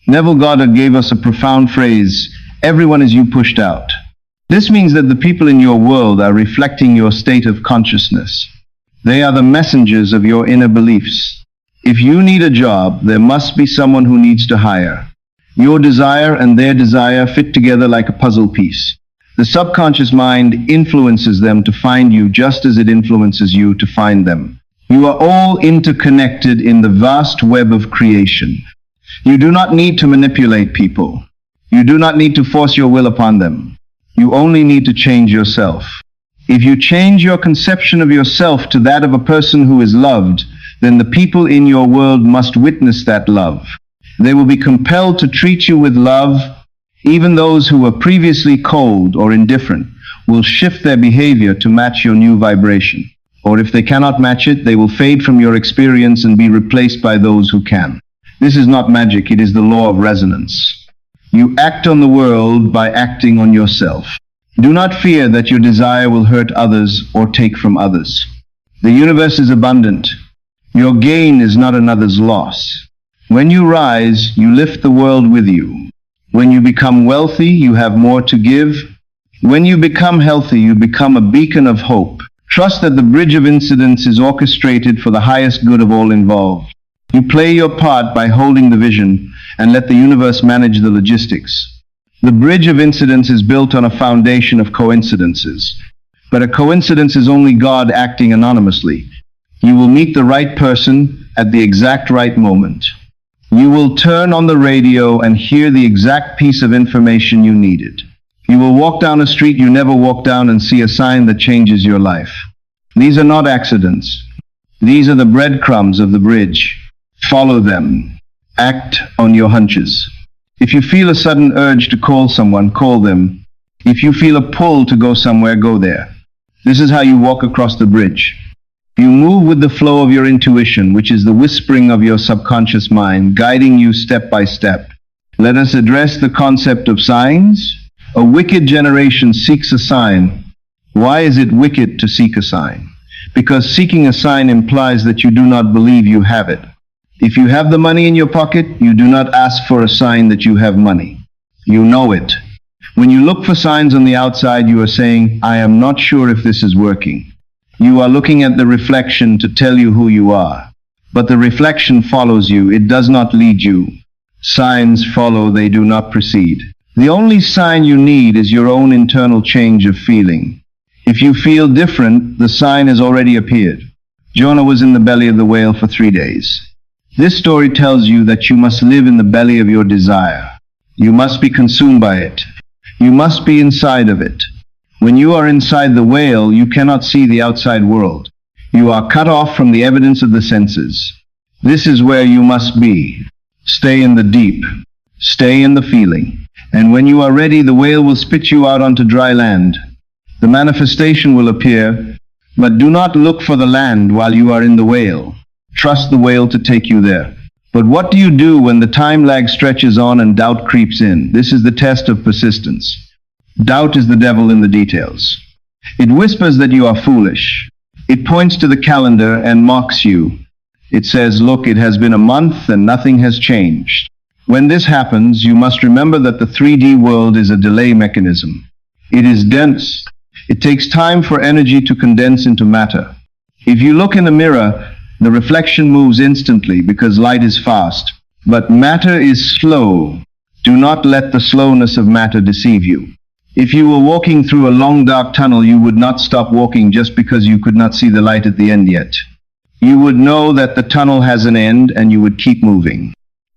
Neville Goddard gave us a profound phrase, "Everyone is you pushed out." This means that the people in your world are reflecting your state of consciousness. They are the messengers of your inner beliefs. If you need a job, there must be someone who needs to hire. Your desire and their desire fit together like a puzzle piece. The subconscious mind influences them to find you just as it influences you to find them. You are all interconnected in the vast web of creation. You do not need to manipulate people. You do not need to force your will upon them. You only need to change yourself. If you change your conception of yourself to that of a person who is loved, then the people in your world must witness that love. They will be compelled to treat you with love. Even those who were previously cold or indifferent will shift their behavior to match your new vibration. Or if they cannot match it, they will fade from your experience and be replaced by those who can. This is not magic, it is the law of resonance. You act on the world by acting on yourself. Do not fear that your desire will hurt others or take from others. The universe is abundant. Your gain is not another's loss. When you rise, you lift the world with you. When you become wealthy, you have more to give. When you become healthy, you become a beacon of hope. Trust that the bridge of incidents is orchestrated for the highest good of all involved. You play your part by holding the vision and let the universe manage the logistics. The bridge of incidents is built on a foundation of coincidences. But a coincidence is only God acting anonymously. You will meet the right person at the exact right moment. You will turn on the radio and hear the exact piece of information you needed. You will walk down a street you never walked down and see a sign that changes your life. These are not accidents. These are the breadcrumbs of the bridge. Follow them. Act on your hunches. If you feel a sudden urge to call someone, call them. If you feel a pull to go somewhere, go there. This is how you walk across the bridge. You move with the flow of your intuition, which is the whispering of your subconscious mind, guiding you step by step. Let us address the concept of signs. A wicked generation seeks a sign. Why is it wicked to seek a sign? Because seeking a sign implies that you do not believe you have it. If you have the money in your pocket, you do not ask for a sign that you have money. You know it. When you look for signs on the outside, you are saying, I am not sure if this is working. You are looking at the reflection to tell you who you are. But the reflection follows you, it does not lead you. Signs follow, they do not precede. The only sign you need is your own internal change of feeling. If you feel different, the sign has already appeared. Jonah was in the belly of the whale for 3 days. This story tells you that you must live in the belly of your desire. You must be consumed by it. You must be inside of it. When you are inside the whale, you cannot see the outside world. You are cut off from the evidence of the senses. This is where you must be. Stay in the deep. Stay in the feeling. And when you are ready, the whale will spit you out onto dry land. The manifestation will appear, but do not look for the land while you are in the whale. Trust the whale to take you there. But what do you do when the time lag stretches on and doubt creeps in? This is the test of persistence. Doubt is the devil in the details. It whispers that you are foolish. It points to the calendar and mocks you. It says, look, it has been a month and nothing has changed. When this happens, you must remember that the 3D world is a delay mechanism. It is dense. It takes time for energy to condense into matter. If you look in the mirror, the reflection moves instantly because light is fast. But matter is slow. Do not let the slowness of matter deceive you. If you were walking through a long dark tunnel, you would not stop walking just because you could not see the light at the end yet. You would know that the tunnel has an end and you would keep moving.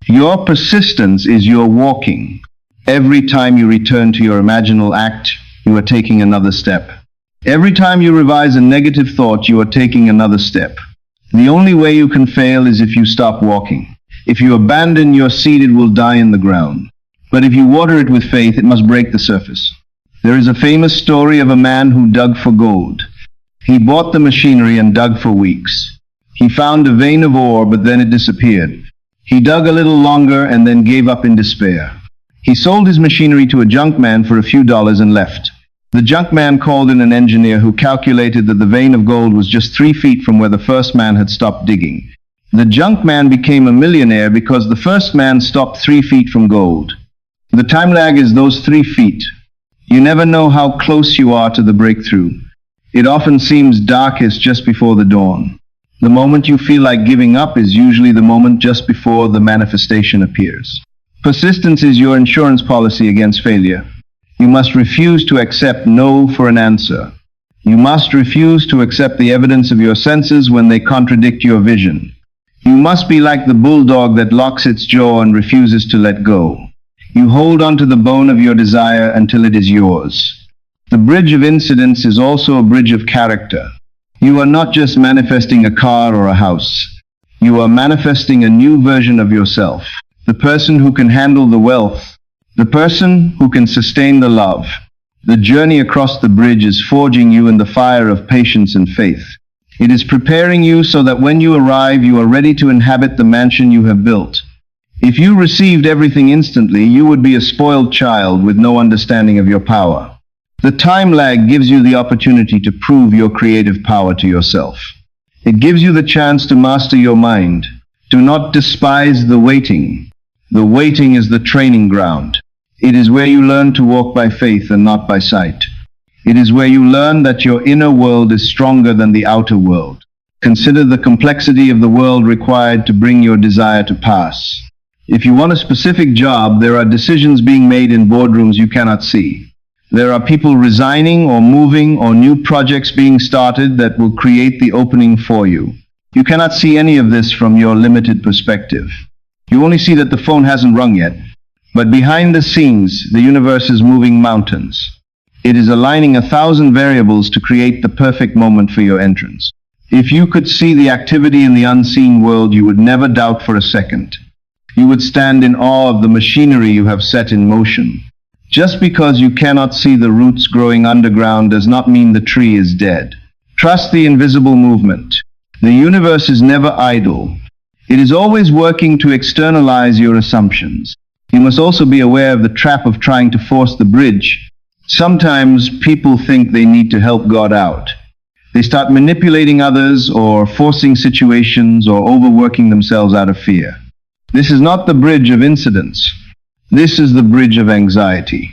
Your persistence is your walking. Every time you return to your imaginal act, you are taking another step. Every time you revise a negative thought, you are taking another step. The only way you can fail is if you stop walking. If you abandon your seed, it will die in the ground. But if you water it with faith, it must break the surface. There is a famous story of a man who dug for gold. He bought the machinery and dug for weeks. He found a vein of ore, but then it disappeared. He dug a little longer and then gave up in despair. He sold his machinery to a junk man for a few dollars and left. The junk man called in an engineer who calculated that the vein of gold was just 3 feet from where the first man had stopped digging. The junk man became a millionaire because the first man stopped 3 feet from gold. The time lag is those 3 feet. You never know how close you are to the breakthrough. It often seems darkest just before the dawn. The moment you feel like giving up is usually the moment just before the manifestation appears. Persistence is your insurance policy against failure. You must refuse to accept no for an answer. You must refuse to accept the evidence of your senses when they contradict your vision. You must be like the bulldog that locks its jaw and refuses to let go. You hold onto the bone of your desire until it is yours. The bridge of incidents is also a bridge of character. You are not just manifesting a car or a house. You are manifesting a new version of yourself. The person who can handle the wealth. The person who can sustain the love. The journey across the bridge is forging you in the fire of patience and faith. It is preparing you so that when you arrive, you are ready to inhabit the mansion you have built. If you received everything instantly, you would be a spoiled child with no understanding of your power. The time lag gives you the opportunity to prove your creative power to yourself. It gives you the chance to master your mind. Do not despise the waiting. The waiting is the training ground. It is where you learn to walk by faith and not by sight. It is where you learn that your inner world is stronger than the outer world. Consider the complexity of the world required to bring your desire to pass. If you want a specific job, there are decisions being made in boardrooms you cannot see. There are people resigning or moving or new projects being started that will create the opening for you. You cannot see any of this from your limited perspective. You only see that the phone hasn't rung yet. But behind the scenes, the universe is moving mountains. It is aligning 1,000 variables to create the perfect moment for your entrance. If you could see the activity in the unseen world, you would never doubt for a second. You would stand in awe of the machinery you have set in motion. Just because you cannot see the roots growing underground does not mean the tree is dead. Trust the invisible movement. The universe is never idle. It is always working to externalize your assumptions. You must also be aware of the trap of trying to force the bridge. Sometimes people think they need to help God out. They start manipulating others or forcing situations or overworking themselves out of fear. This is not the bridge of incidents. This is the bridge of anxiety.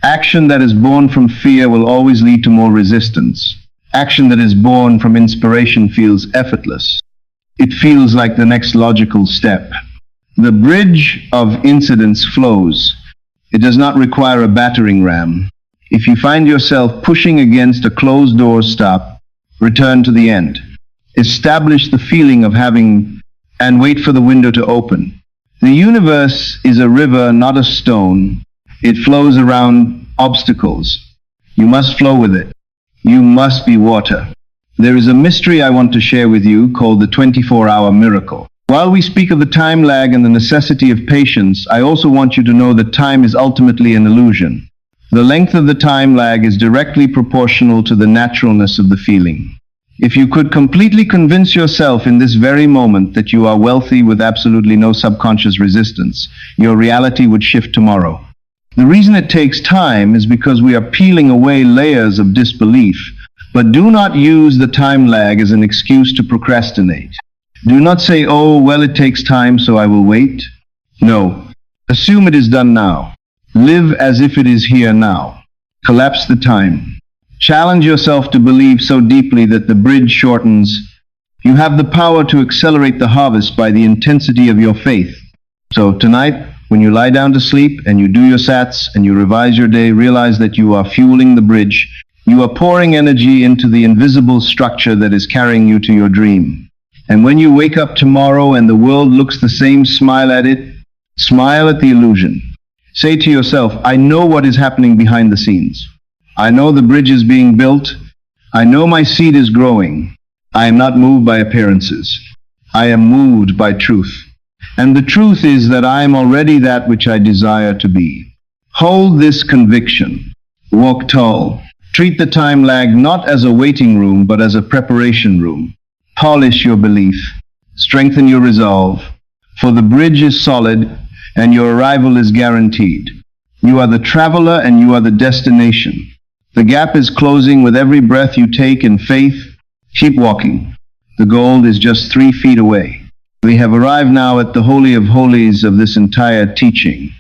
Action that is born from fear will always lead to more resistance. Action that is born from inspiration feels effortless. It feels like the next logical step. The bridge of incidents flows. It does not require a battering ram. If you find yourself pushing against a closed door, stop, return to the end. Establish the feeling of having and wait for the window to open. The universe is a river, not a stone. It flows around obstacles. You must flow with it. You must be water. There is a mystery I want to share with you called the 24-hour miracle. While we speak of the time lag and the necessity of patience, I also want you to know that time is ultimately an illusion. The length of the time lag is directly proportional to the naturalness of the feeling. If you could completely convince yourself in this very moment that you are wealthy with absolutely no subconscious resistance, your reality would shift tomorrow. The reason it takes time is because we are peeling away layers of disbelief, but do not use the time lag as an excuse to procrastinate. Do not say, "Oh, well, it takes time, so I will wait." No. Assume it is done now. Live as if it is here now. Collapse the time. Challenge yourself to believe so deeply that the bridge shortens. You have the power to accelerate the harvest by the intensity of your faith. So tonight, when you lie down to sleep and you do your sats and you revise your day, realize that you are fueling the bridge. You are pouring energy into the invisible structure that is carrying you to your dream. And when you wake up tomorrow and the world looks the same, smile at it. Smile at the illusion. Say to yourself, "I know what is happening behind the scenes. I know the bridge is being built. I know my seed is growing. I am not moved by appearances. I am moved by truth. And the truth is that I am already that which I desire to be." Hold this conviction. Walk tall. Treat the time lag not as a waiting room, but as a preparation room. Polish your belief. Strengthen your resolve. For the bridge is solid, and your arrival is guaranteed. You are the traveler, and you are the destination. The gap is closing with every breath you take in faith. Keep walking. The goal is just 3 feet away. We have arrived now at the Holy of Holies of this entire teaching.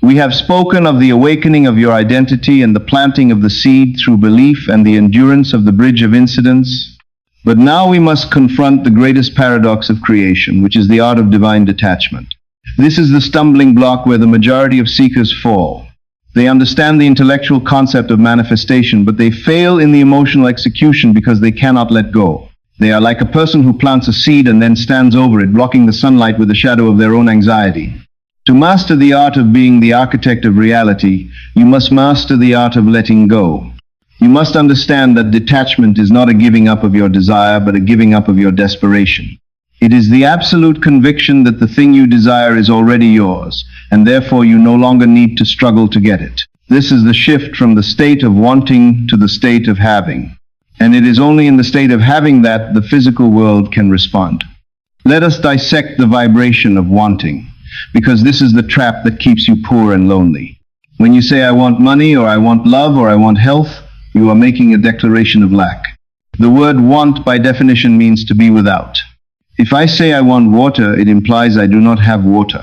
We have spoken of the awakening of your identity and the planting of the seed through belief and the endurance of the bridge of incidents. But now we must confront the greatest paradox of creation, which is the art of divine detachment. This is the stumbling block where the majority of seekers fall. They understand the intellectual concept of manifestation, but they fail in the emotional execution because they cannot let go. They are like a person who plants a seed and then stands over it, blocking the sunlight with the shadow of their own anxiety. To master the art of being the architect of reality, you must master the art of letting go. You must understand that detachment is not a giving up of your desire, but a giving up of your desperation. It is the absolute conviction that the thing you desire is already yours, and therefore you no longer need to struggle to get it. This is the shift from the state of wanting to the state of having. And it is only in the state of having that the physical world can respond. Let us dissect the vibration of wanting, because this is the trap that keeps you poor and lonely. When you say, "I want money," or "I want love," or "I want health," you are making a declaration of lack. The word want by definition means to be without. If I say I want water, it implies I do not have water.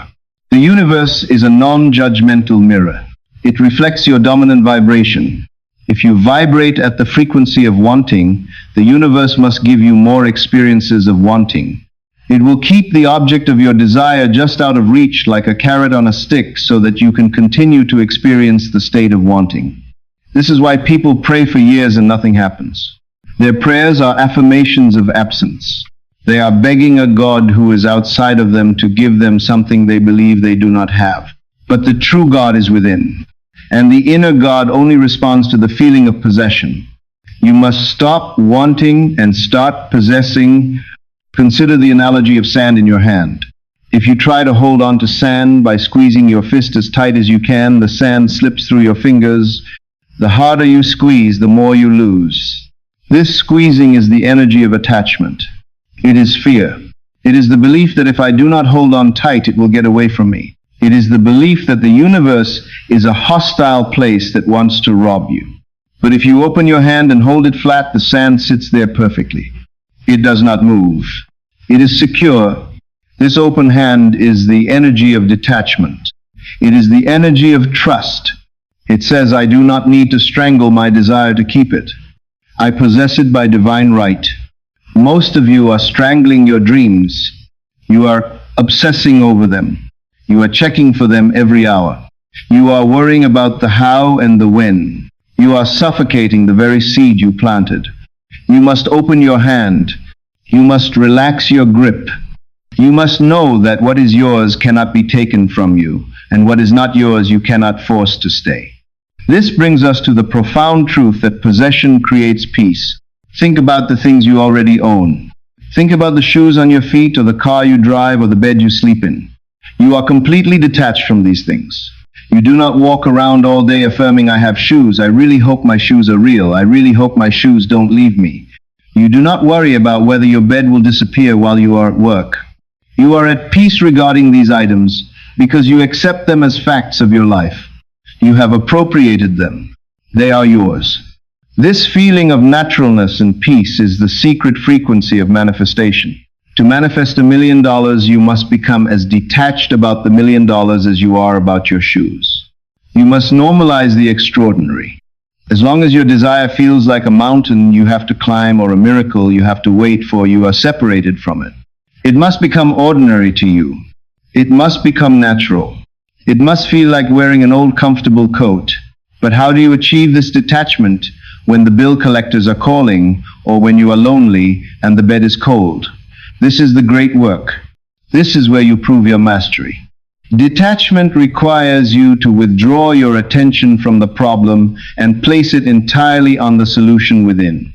The universe is a non-judgmental mirror. It reflects your dominant vibration. If you vibrate at the frequency of wanting, the universe must give you more experiences of wanting. It will keep the object of your desire just out of reach like a carrot on a stick so that you can continue to experience the state of wanting. This is why people pray for years and nothing happens. Their prayers are affirmations of absence. They are begging a God who is outside of them to give them something they believe they do not have. But the true God is within, and the inner God only responds to the feeling of possession. You must stop wanting and start possessing. Consider the analogy of sand in your hand. If you try to hold on to sand by squeezing your fist as tight as you can, the sand slips through your fingers. The harder you squeeze, the more you lose. This squeezing is the energy of attachment. It is fear. It is the belief that if I do not hold on tight, it will get away from me. It is the belief that the universe is a hostile place that wants to rob you. But if you open your hand and hold it flat, the sand sits there perfectly. It does not move. It is secure. This open hand is the energy of detachment. It is the energy of trust. It says, I do not need to strangle my desire to keep it. I possess it by divine right. Most of you are strangling your dreams. You are obsessing over them. You are checking for them every hour. You are worrying about the how and the when. You are suffocating the very seed you planted. You must open your hand. You must relax your grip. You must know that what is yours cannot be taken from you, and what is not yours you cannot force to stay. This brings us to the profound truth that possession creates peace. Think about the things you already own. Think about the shoes on your feet, or the car you drive, or the bed you sleep in. You are completely detached from these things. You do not walk around all day affirming, I have shoes. I really hope my shoes are real. I really hope my shoes don't leave me. You do not worry about whether your bed will disappear while you are at work. You are at peace regarding these items because you accept them as facts of your life. You have appropriated them. They are yours. This feeling of naturalness and peace is the secret frequency of manifestation. To manifest $1 million, you must become as detached about the $1 million as you are about your shoes. You must normalize the extraordinary. As long as your desire feels like a mountain you have to climb or a miracle you have to wait for, you are separated from it. It must become ordinary to you. It must become natural. It must feel like wearing an old comfortable coat. But how do you achieve this detachment when the bill collectors are calling, or when you are lonely and the bed is cold? This is the great work. This is where you prove your mastery. Detachment requires you to withdraw your attention from the problem and place it entirely on the solution within.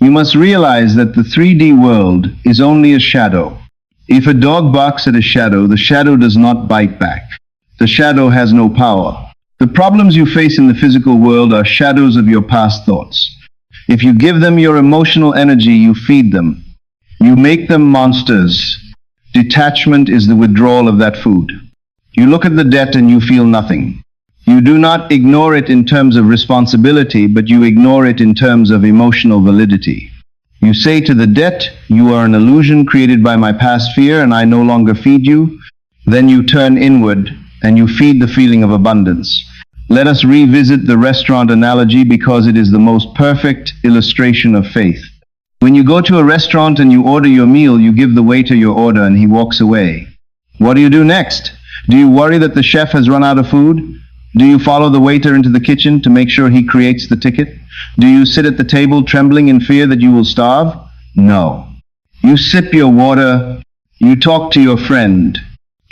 You must realize that the 3D world is only a shadow. If a dog barks at a shadow, the shadow does not bite back. The shadow has no power. The problems you face in the physical world are shadows of your past thoughts. If you give them your emotional energy, you feed them. You make them monsters. Detachment is the withdrawal of that food. You look at the debt and you feel nothing. You do not ignore it in terms of responsibility, but you ignore it in terms of emotional validity. You say to the debt, you are an illusion created by my past fear and I no longer feed you. Then you turn inward and you feed the feeling of abundance. Let us revisit the restaurant analogy because it is the most perfect illustration of faith. When you go to a restaurant and you order your meal, you give the waiter your order and he walks away. What do you do next? Do you worry that the chef has run out of food? Do you follow the waiter into the kitchen to make sure he creates the ticket? Do you sit at the table trembling in fear that you will starve? No. You sip your water, you talk to your friend,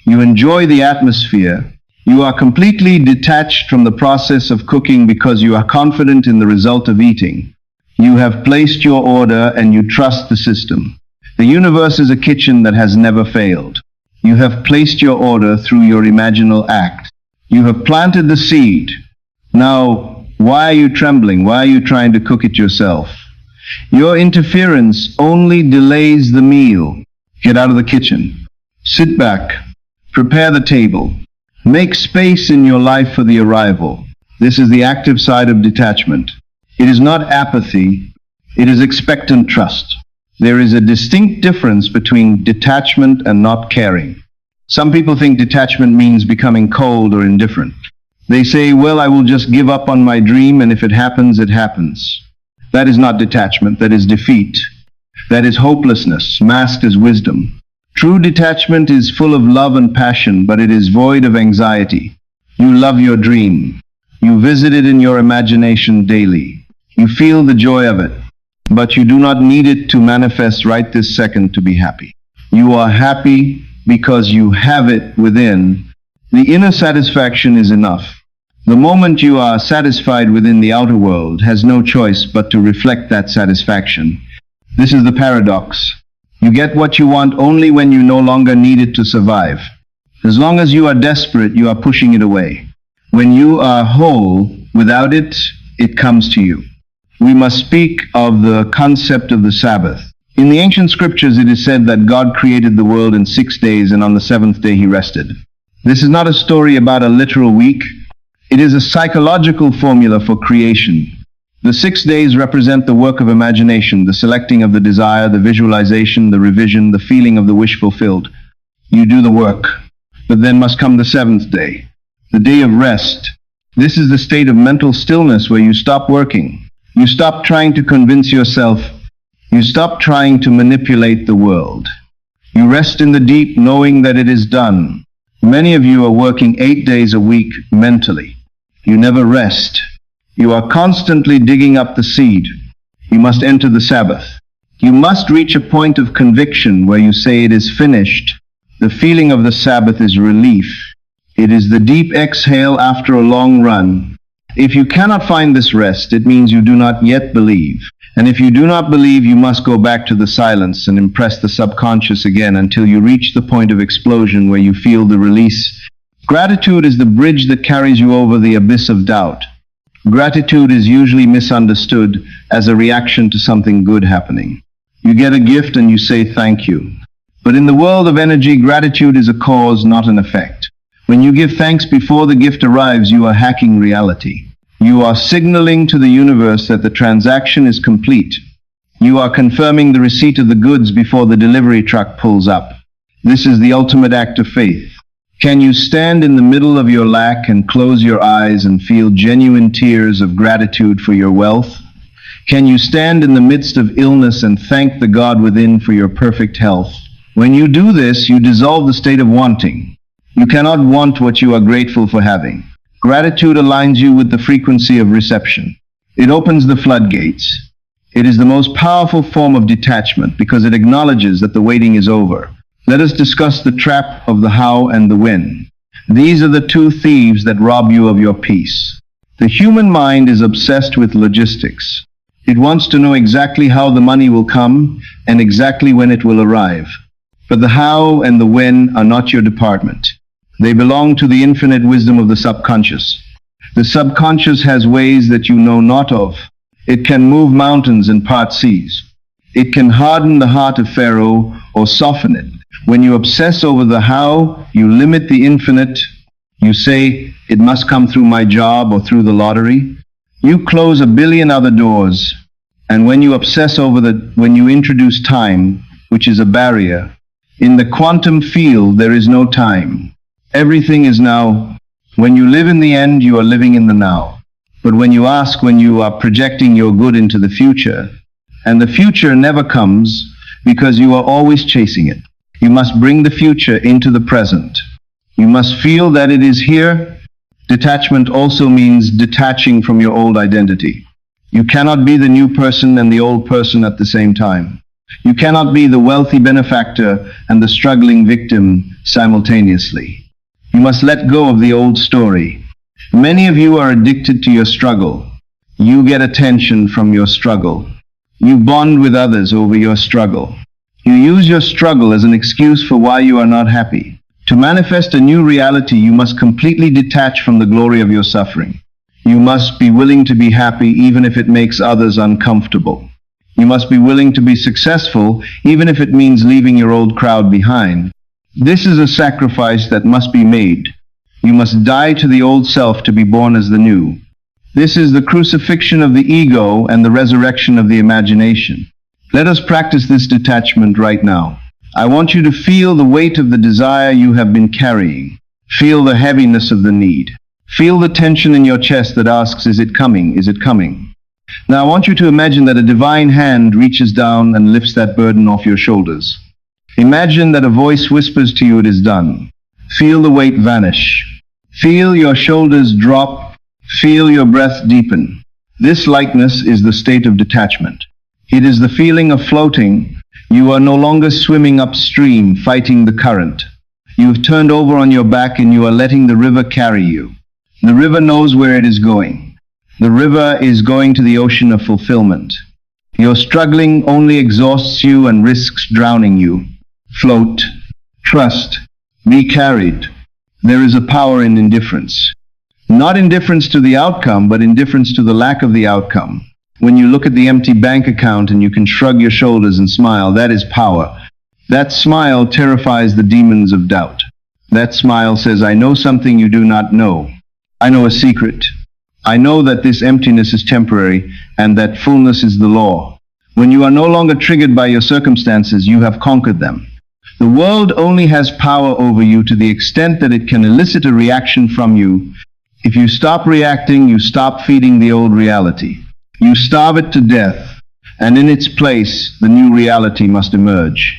you enjoy the atmosphere. You are completely detached from the process of cooking because you are confident in the result of eating. You have placed your order and you trust the system. The universe is a kitchen that has never failed. You have placed your order through your imaginal act. You have planted the seed. Now, why are you trembling? Why are you trying to cook it yourself? Your interference only delays the meal. Get out of the kitchen. Sit back. Prepare the table. Make space in your life for the arrival. This is the active side of detachment. It is not apathy. It is expectant trust. There is a distinct difference between detachment and not caring. Some people think detachment means becoming cold or indifferent. They say, well, I will just give up on my dream, and if it happens, it happens. That is not detachment. That is defeat. That is hopelessness, masked as wisdom. True detachment is full of love and passion, but it is void of anxiety. You love your dream. You visit it in your imagination daily. You feel the joy of it, but you do not need it to manifest right this second to be happy. You are happy because you have it within. The inner satisfaction is enough. The moment you are satisfied within, the outer world has no choice but to reflect that satisfaction. This is the paradox. You get what you want only when you no longer need it to survive. As long as you are desperate, you are pushing it away. When you are whole, without it, it comes to you. We must speak of the concept of the Sabbath. In the ancient scriptures, it is said that God created the world in 6 days, and on the seventh day he rested. This is not a story about a literal week. It is a psychological formula for creation. The 6 days represent the work of imagination, the selecting of the desire, the visualization, the revision, the feeling of the wish fulfilled. You do the work. But then must come the seventh day, the day of rest. This is the state of mental stillness where you stop working. You stop trying to convince yourself. You stop trying to manipulate the world. You rest in the deep knowing that it is done. Many of you are working 8 days a week mentally. You never rest. You are constantly digging up the seed. You must enter the Sabbath. You must reach a point of conviction where you say it is finished. The feeling of the Sabbath is relief. It is the deep exhale after a long run. If you cannot find this rest, it means you do not yet believe. And if you do not believe, you must go back to the silence and impress the subconscious again until you reach the point of explosion where you feel the release. Gratitude is the bridge that carries you over the abyss of doubt. Gratitude is usually misunderstood as a reaction to something good happening. You get a gift and you say thank you. But in the world of energy, gratitude is a cause, not an effect. When you give thanks before the gift arrives, you are hacking reality. You are signaling to the universe that the transaction is complete. You are confirming the receipt of the goods before the delivery truck pulls up. This is the ultimate act of faith. Can you stand in the middle of your lack and close your eyes and feel genuine tears of gratitude for your wealth? Can you stand in the midst of illness and thank the God within for your perfect health? When you do this, you dissolve the state of wanting. You cannot want what you are grateful for having. Gratitude aligns you with the frequency of reception. It opens the floodgates. It is the most powerful form of detachment because it acknowledges that the waiting is over. Let us discuss the trap of the how and the when. These are the two thieves that rob you of your peace. The human mind is obsessed with logistics. It wants to know exactly how the money will come and exactly when it will arrive. But the how and the when are not your department. They belong to the infinite wisdom of the subconscious. The subconscious has ways that you know not of. It can move mountains and part seas. It can harden the heart of Pharaoh or soften it. When you obsess over the how, you limit the infinite. You say, it must come through my job or through the lottery. You close a billion other doors. And when you obsess over when you introduce time, which is a barrier, in the quantum field there is no time. Everything is now. When you live in the end, you are living in the now. But when you ask, when you are projecting your good into the future, and the future never comes because you are always chasing it. You must bring the future into the present. You must feel that it is here. Detachment also means detaching from your old identity. You cannot be the new person and the old person at the same time. You cannot be the wealthy benefactor and the struggling victim simultaneously. You must let go of the old story. Many of you are addicted to your struggle. You get attention from your struggle. You bond with others over your struggle. You use your struggle as an excuse for why you are not happy. To manifest a new reality, you must completely detach from the glory of your suffering. You must be willing to be happy even if it makes others uncomfortable. You must be willing to be successful even if it means leaving your old crowd behind. This is a sacrifice that must be made. You must die to the old self to be born as the new. This is the crucifixion of the ego and the resurrection of the imagination. Let us practice this detachment right now. I want you to feel the weight of the desire you have been carrying. Feel the heaviness of the need. Feel the tension in your chest that asks, is it coming? Is it coming? Now I want you to imagine that a divine hand reaches down and lifts that burden off your shoulders. Imagine that a voice whispers to you, it is done. Feel the weight vanish. Feel your shoulders drop. Feel your breath deepen. This lightness is the state of detachment. It is the feeling of floating. You are no longer swimming upstream, fighting the current. You have turned over on your back and you are letting the river carry you. The river knows where it is going. The river is going to the ocean of fulfillment. Your struggling only exhausts you and risks drowning you. Float. Trust. Be carried. There is a power in indifference. Not indifference to the outcome, but indifference to the lack of the outcome. When you look at the empty bank account and you can shrug your shoulders and smile, that is power. That smile terrifies the demons of doubt. That smile says, I know something you do not know. I know a secret. I know that this emptiness is temporary and that fullness is the law. When you are no longer triggered by your circumstances, you have conquered them. The world only has power over you to the extent that it can elicit a reaction from you. If you stop reacting, you stop feeding the old reality. You starve it to death, and in its place, the new reality must emerge.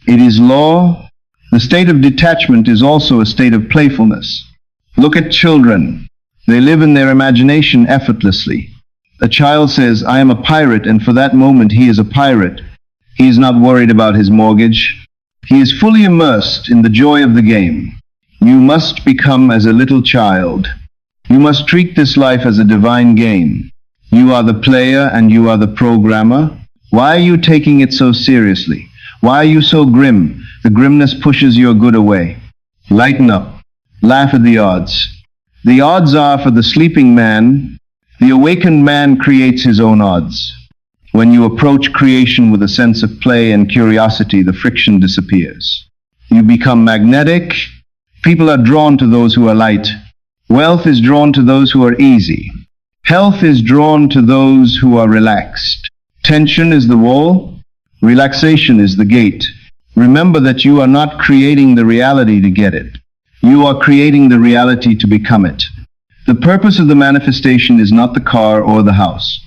It is law. The state of detachment is also a state of playfulness. Look at children. They live in their imagination effortlessly. A child says, I am a pirate, and for that moment he is a pirate. He is not worried about his mortgage. He is fully immersed in the joy of the game. You must become as a little child. You must treat this life as a divine game. You are the player and you are the programmer. Why are you taking it so seriously? Why are you so grim? The grimness pushes your good away. Lighten up. Laugh at the odds. The odds are for the sleeping man. The awakened man creates his own odds. When you approach creation with a sense of play and curiosity, the friction disappears. You become magnetic. People are drawn to those who are light. Wealth is drawn to those who are easy. Health is drawn to those who are relaxed. Tension is the wall. Relaxation is the gate. Remember that you are not creating the reality to get it. You are creating the reality to become it. The purpose of the manifestation is not the car or the house.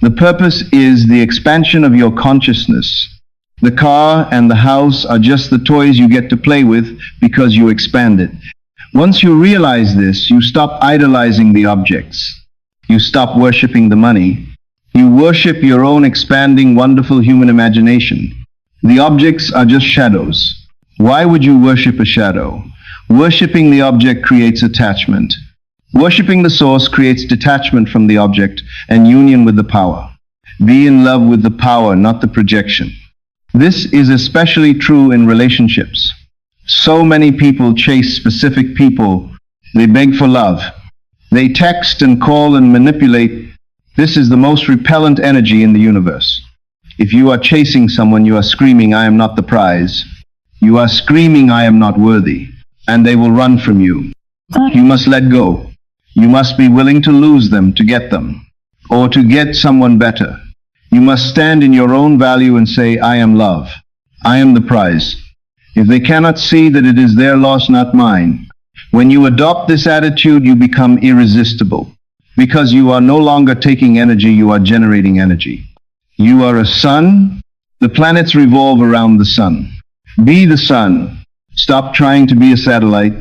The purpose is the expansion of your consciousness. The car and the house are just the toys you get to play with because you expand it. Once you realize this, you stop idolizing the objects. You stop worshiping the money. You worship your own expanding, wonderful human imagination. The objects are just shadows. Why would you worship a shadow? Worshipping the object creates attachment. Worshipping the source creates detachment from the object and union with the power. Be in love with the power, not the projection. This is especially true in relationships. So many people chase specific people. They beg for love. They text and call and manipulate. This is the most repellent energy in the universe. If you are chasing someone, you are screaming, I am not the prize. You are screaming, I am not worthy. And they will run from you. You must let go. You must be willing to lose them to get them, or to get someone better. You must stand in your own value and say, I am love. I am the prize. If they cannot see that it is their loss, not mine, when you adopt this attitude, you become irresistible. Because you are no longer taking energy, you are generating energy. You are a sun. The planets revolve around the sun. Be the sun. Stop trying to be a satellite.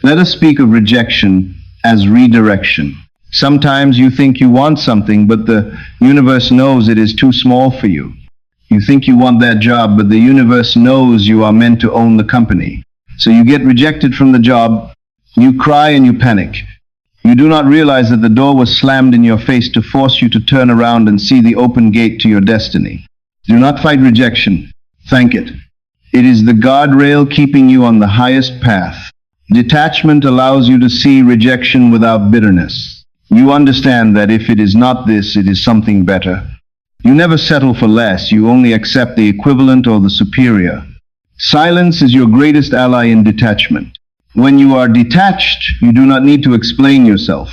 Let us speak of rejection as redirection. Sometimes you think you want something, but the universe knows it is too small for you. You think you want that job, but the universe knows you are meant to own the company. So you get rejected from the job, you cry and you panic. You do not realize that the door was slammed in your face to force you to turn around and see the open gate to your destiny. Do not fight rejection. Thank it. It is the guardrail keeping you on the highest path. Detachment allows you to see rejection without bitterness. You understand that if it is not this, it is something better. You never settle for less. You only accept the equivalent or the superior. Silence is your greatest ally in detachment. When you are detached, you do not need to explain yourself.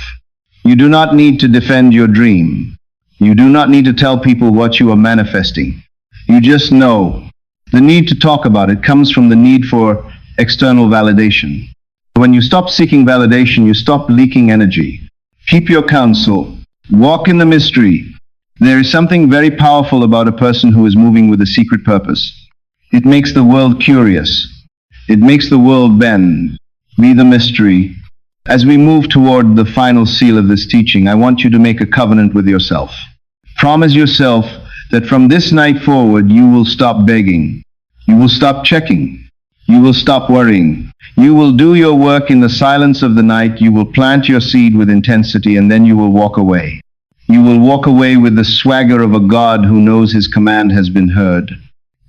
You do not need to defend your dream. You do not need to tell people what you are manifesting. You just know. The need to talk about it comes from the need for external validation. When you stop seeking validation, you stop leaking energy. Keep your counsel. Walk in the mystery. There is something very powerful about a person who is moving with a secret purpose. It makes the world curious. It makes the world bend. Be the mystery. As we move toward the final seal of this teaching, I want you to make a covenant with yourself. Promise yourself that from this night forward, you will stop begging. You will stop checking. You will stop worrying. You will do your work in the silence of the night. You will plant your seed with intensity, and then you will walk away. You will walk away with the swagger of a God who knows his command has been heard.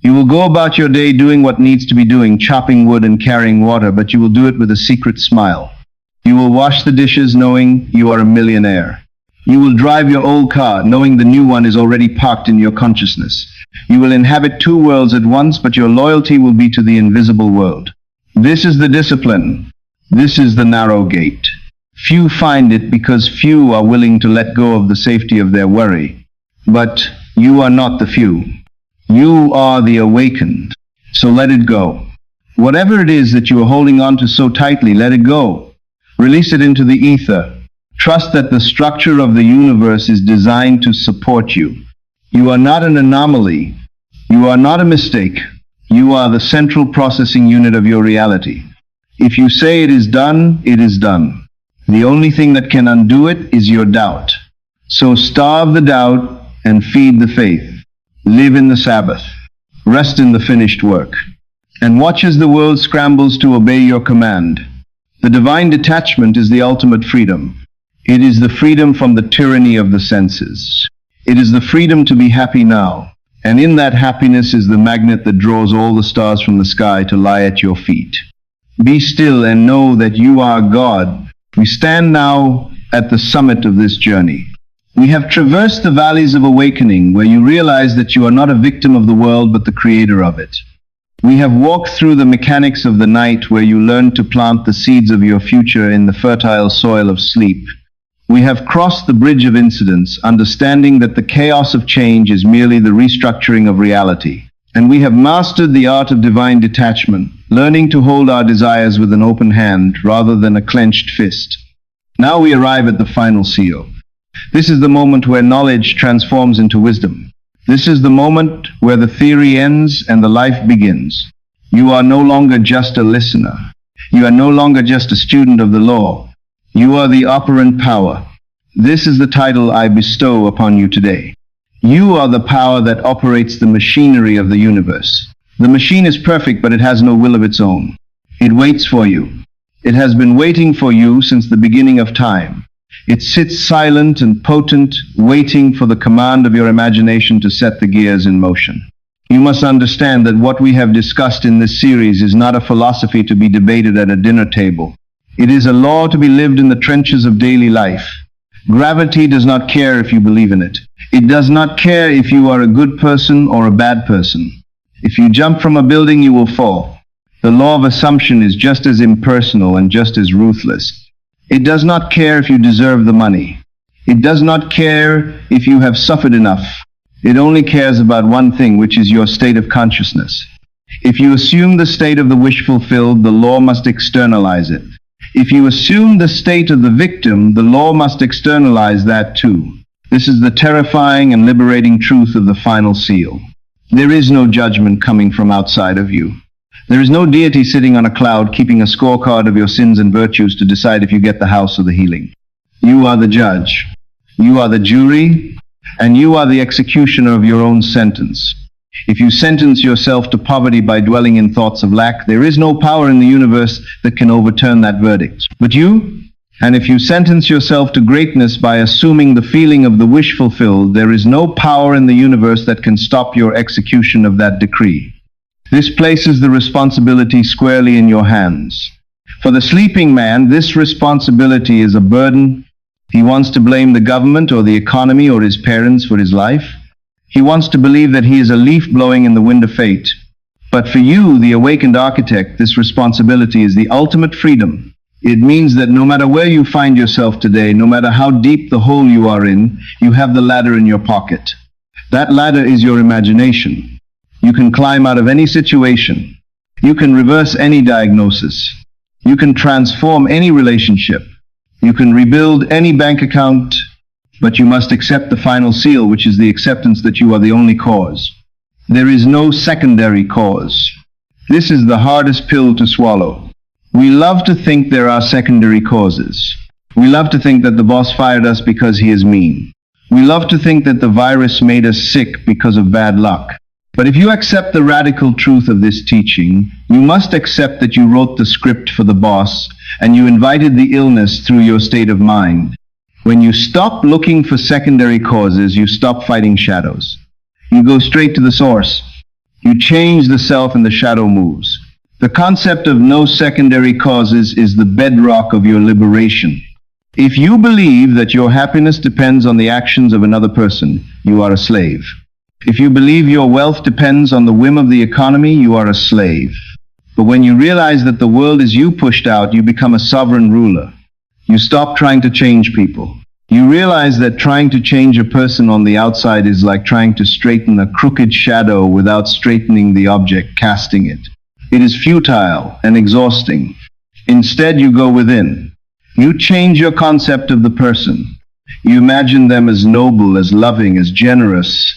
You will go about your day doing what needs to be doing, chopping wood and carrying water, but you will do it with a secret smile. You will wash the dishes knowing you are a millionaire. You will drive your old car knowing the new one is already parked in your consciousness. You will inhabit two worlds at once, but your loyalty will be to the invisible world. This is the discipline. This is the narrow gate. Few find it because few are willing to let go of the safety of their worry. But you are not the few. You are the awakened. So let it go. Whatever it is that you are holding on to so tightly, let it go. Release it into the ether. Trust that the structure of the universe is designed to support you. You are not an anomaly. You are not a mistake. You are the central processing unit of your reality. If you say it is done, it is done. The only thing that can undo it is your doubt. So starve the doubt and feed the faith. Live in the Sabbath. Rest in the finished work. And watch as the world scrambles to obey your command. The divine detachment is the ultimate freedom. It is the freedom from the tyranny of the senses. It is the freedom to be happy now. And in that happiness is the magnet that draws all the stars from the sky to lie at your feet. Be still and know that you are God. We stand now at the summit of this journey. We have traversed the valleys of awakening, where you realize that you are not a victim of the world, but the creator of it. We have walked through the mechanics of the night, where you learn to plant the seeds of your future in the fertile soil of sleep. We have crossed the bridge of incidents, understanding that the chaos of change is merely the restructuring of reality. And we have mastered the art of divine detachment, learning to hold our desires with an open hand rather than a clenched fist. Now we arrive at the final seal. This is the moment where knowledge transforms into wisdom. This is the moment where the theory ends and the life begins. You are no longer just a listener. You are no longer just a student of the law. You are the operant power. This is the title I bestow upon you today. You are the power that operates the machinery of the universe. The machine is perfect, but it has no will of its own. It waits for you. It has been waiting for you since the beginning of time. It sits silent and potent, waiting for the command of your imagination to set the gears in motion. You must understand that what we have discussed in this series is not a philosophy to be debated at a dinner table. It is a law to be lived in the trenches of daily life. Gravity does not care if you believe in it. It does not care if you are a good person or a bad person. If you jump from a building, you will fall. The law of assumption is just as impersonal and just as ruthless. It does not care if you deserve the money. It does not care if you have suffered enough. It only cares about one thing, which is your state of consciousness. If you assume the state of the wish fulfilled, the law must externalize it. If you assume the state of the victim, the law must externalize that too. This is the terrifying and liberating truth of the final seal. There is no judgment coming from outside of you. There is no deity sitting on a cloud keeping a scorecard of your sins and virtues to decide if you get the house or the healing. You are the judge. You are the jury, and you are the executioner of your own sentence. If you sentence yourself to poverty by dwelling in thoughts of lack, there is no power in the universe that can overturn that verdict. But you? And if you sentence yourself to greatness by assuming the feeling of the wish fulfilled, there is no power in the universe that can stop your execution of that decree. This places the responsibility squarely in your hands. For the sleeping man, this responsibility is a burden. He wants to blame the government or the economy or his parents for his life. He wants to believe that he is a leaf blowing in the wind of fate. But for you, the awakened architect, this responsibility is the ultimate freedom. It means that no matter where you find yourself today, no matter how deep the hole you are in, you have the ladder in your pocket. That ladder is your imagination. You can climb out of any situation. You can reverse any diagnosis. You can transform any relationship. You can rebuild any bank account. But you must accept the final seal, which is the acceptance that you are the only cause. There is no secondary cause. This is the hardest pill to swallow. We love to think there are secondary causes. We love to think that the boss fired us because he is mean. We love to think that the virus made us sick because of bad luck. But if you accept the radical truth of this teaching, you must accept that you wrote the script for the boss and you invited the illness through your state of mind. When you stop looking for secondary causes, you stop fighting shadows. You go straight to the source. You change the self and the shadow moves. The concept of no secondary causes is the bedrock of your liberation. If you believe that your happiness depends on the actions of another person, you are a slave. If you believe your wealth depends on the whim of the economy, you are a slave. But when you realize that the world is you pushed out, you become a sovereign ruler. You stop trying to change people. You realize that trying to change a person on the outside is like trying to straighten a crooked shadow without straightening the object casting it. It is futile and exhausting. Instead, you go within. You change your concept of the person. You imagine them as noble, as loving, as generous.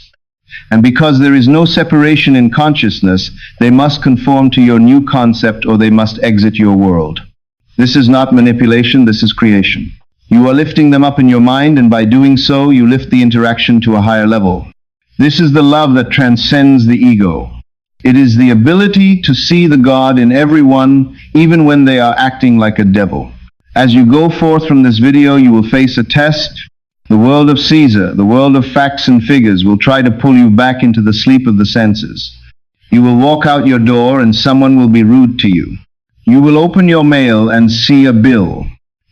And because there is no separation in consciousness, they must conform to your new concept or they must exit your world. This is not manipulation, this is creation. You are lifting them up in your mind, and by doing so, you lift the interaction to a higher level. This is the love that transcends the ego. It is the ability to see the God in everyone, even when they are acting like a devil. As you go forth from this video, you will face a test. The world of Caesar, the world of facts and figures, will try to pull you back into the sleep of the senses. You will walk out your door and someone will be rude to you. You will open your mail and see a bill.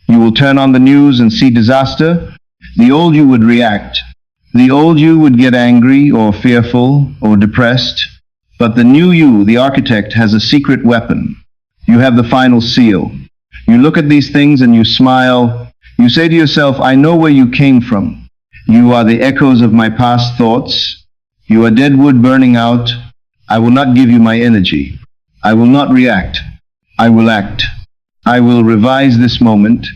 You will turn on the news and see disaster. The old you would react. The old you would get angry or fearful or depressed. But the new you, the architect, has a secret weapon. You have the final seal. You look at these things and you smile. You say to yourself, I know where you came from. You are the echoes of my past thoughts. You are dead wood burning out. I will not give you my energy. I will not react. I will act. I will revise this moment.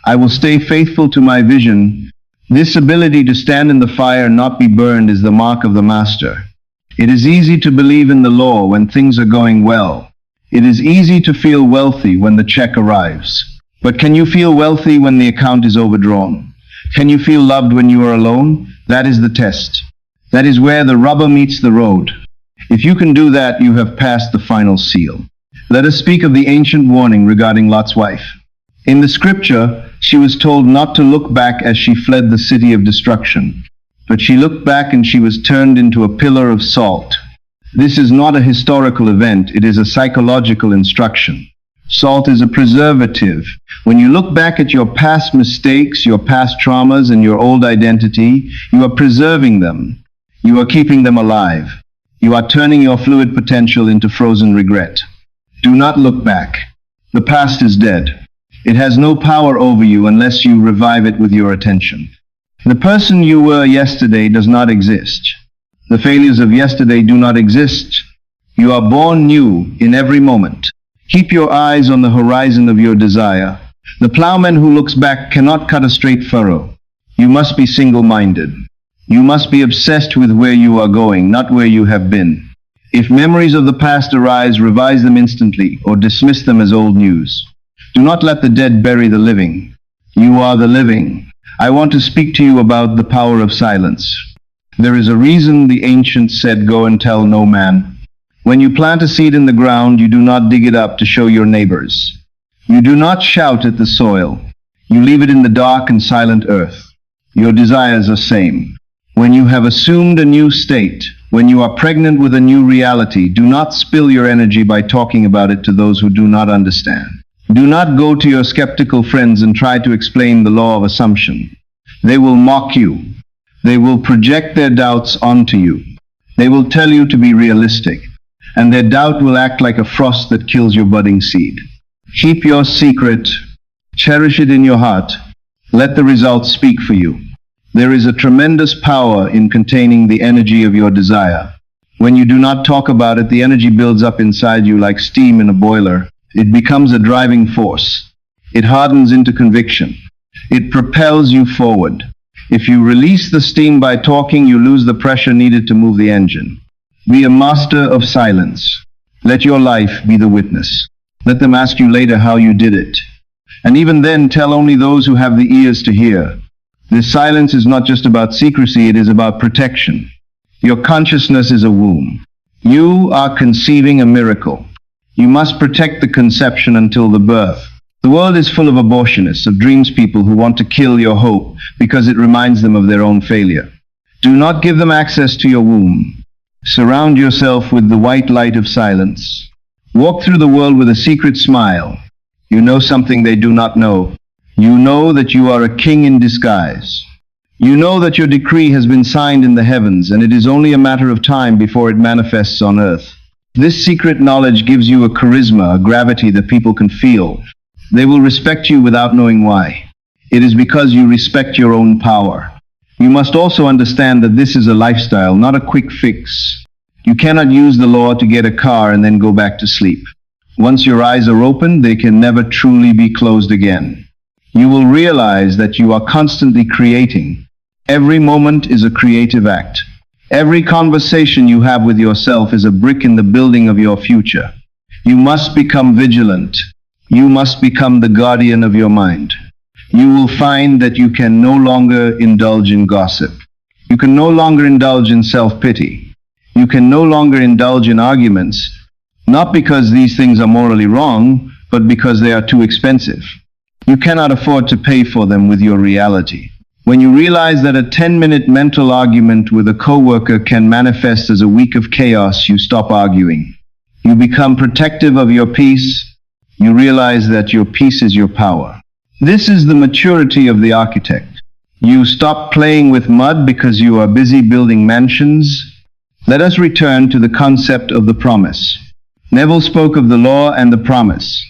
I will stay faithful to my vision. This ability to stand in the fire and not be burned is the mark of the master. It is easy to believe in the law when things are going well. It is easy to feel wealthy when the check arrives. But can you feel wealthy when the account is overdrawn? Can you feel loved when you are alone? That is the test. That is where the rubber meets the road. If you can do that, you have passed the final seal. Let us speak of the ancient warning regarding Lot's wife. In the scripture, she was told not to look back as she fled the city of destruction. But she looked back and she was turned into a pillar of salt. This is not a historical event, it is a psychological instruction. Salt is a preservative. When you look back at your past mistakes, your past traumas, and your old identity, you are preserving them. You are keeping them alive. You are turning your fluid potential into frozen regret. Do not look back. The past is dead. It has no power over you unless you revive it with your attention. The person you were yesterday does not exist. The failures of yesterday do not exist. You are born new in every moment. Keep your eyes on the horizon of your desire. The plowman who looks back cannot cut a straight furrow. You must be single-minded. You must be obsessed with where you are going, not where you have been. If memories of the past arise, revise them instantly or dismiss them as old news. Do not let the dead bury the living. You are the living. I want to speak to you about the power of silence. There is a reason the ancients said, go and tell no man. When you plant a seed in the ground, you do not dig it up to show your neighbors. You do not shout at the soil. You leave it in the dark and silent earth. Your desires are same. When you have assumed a new state, when you are pregnant with a new reality, do not spill your energy by talking about it to those who do not understand. Do not go to your skeptical friends and try to explain the law of assumption. They will mock you. They will project their doubts onto you. They will tell you to be realistic, and their doubt will act like a frost that kills your budding seed. Keep your secret. Cherish it in your heart. Let the results speak for you. There is a tremendous power in containing the energy of your desire. When you do not talk about it, the energy builds up inside you like steam in a boiler. It becomes a driving force. It hardens into conviction. It propels you forward. If you release the steam by talking, you lose the pressure needed to move the engine. Be a master of silence. Let your life be the witness. Let them ask you later how you did it. And even then, tell only those who have the ears to hear. This silence is not just about secrecy, it is about protection. Your consciousness is a womb. You are conceiving a miracle. You must protect the conception until the birth. The world is full of abortionists, of dreams people who want to kill your hope because it reminds them of their own failure. Do not give them access to your womb. Surround yourself with the white light of silence. Walk through the world with a secret smile. You know something they do not know. You know that you are a king in disguise. You know that your decree has been signed in the heavens, and it is only a matter of time before it manifests on earth. This secret knowledge gives you a charisma, a gravity that people can feel. They will respect you without knowing why. It is because you respect your own power. You must also understand that this is a lifestyle, not a quick fix. You cannot use the law to get a car and then go back to sleep. Once your eyes are open, they can never truly be closed again. You will realize that you are constantly creating. Every moment is a creative act. Every conversation you have with yourself is a brick in the building of your future. You must become vigilant. You must become the guardian of your mind. You will find that you can no longer indulge in gossip. You can no longer indulge in self-pity. You can no longer indulge in arguments, not because these things are morally wrong, but because they are too expensive. You cannot afford to pay for them with your reality. When you realize that a 10-minute mental argument with a coworker can manifest as a week of chaos, you stop arguing. You become protective of your peace. You realize that your peace is your power. This is the maturity of the architect. You stop playing with mud because you are busy building mansions. Let us return to the concept of the promise. Neville spoke of the law and the promise.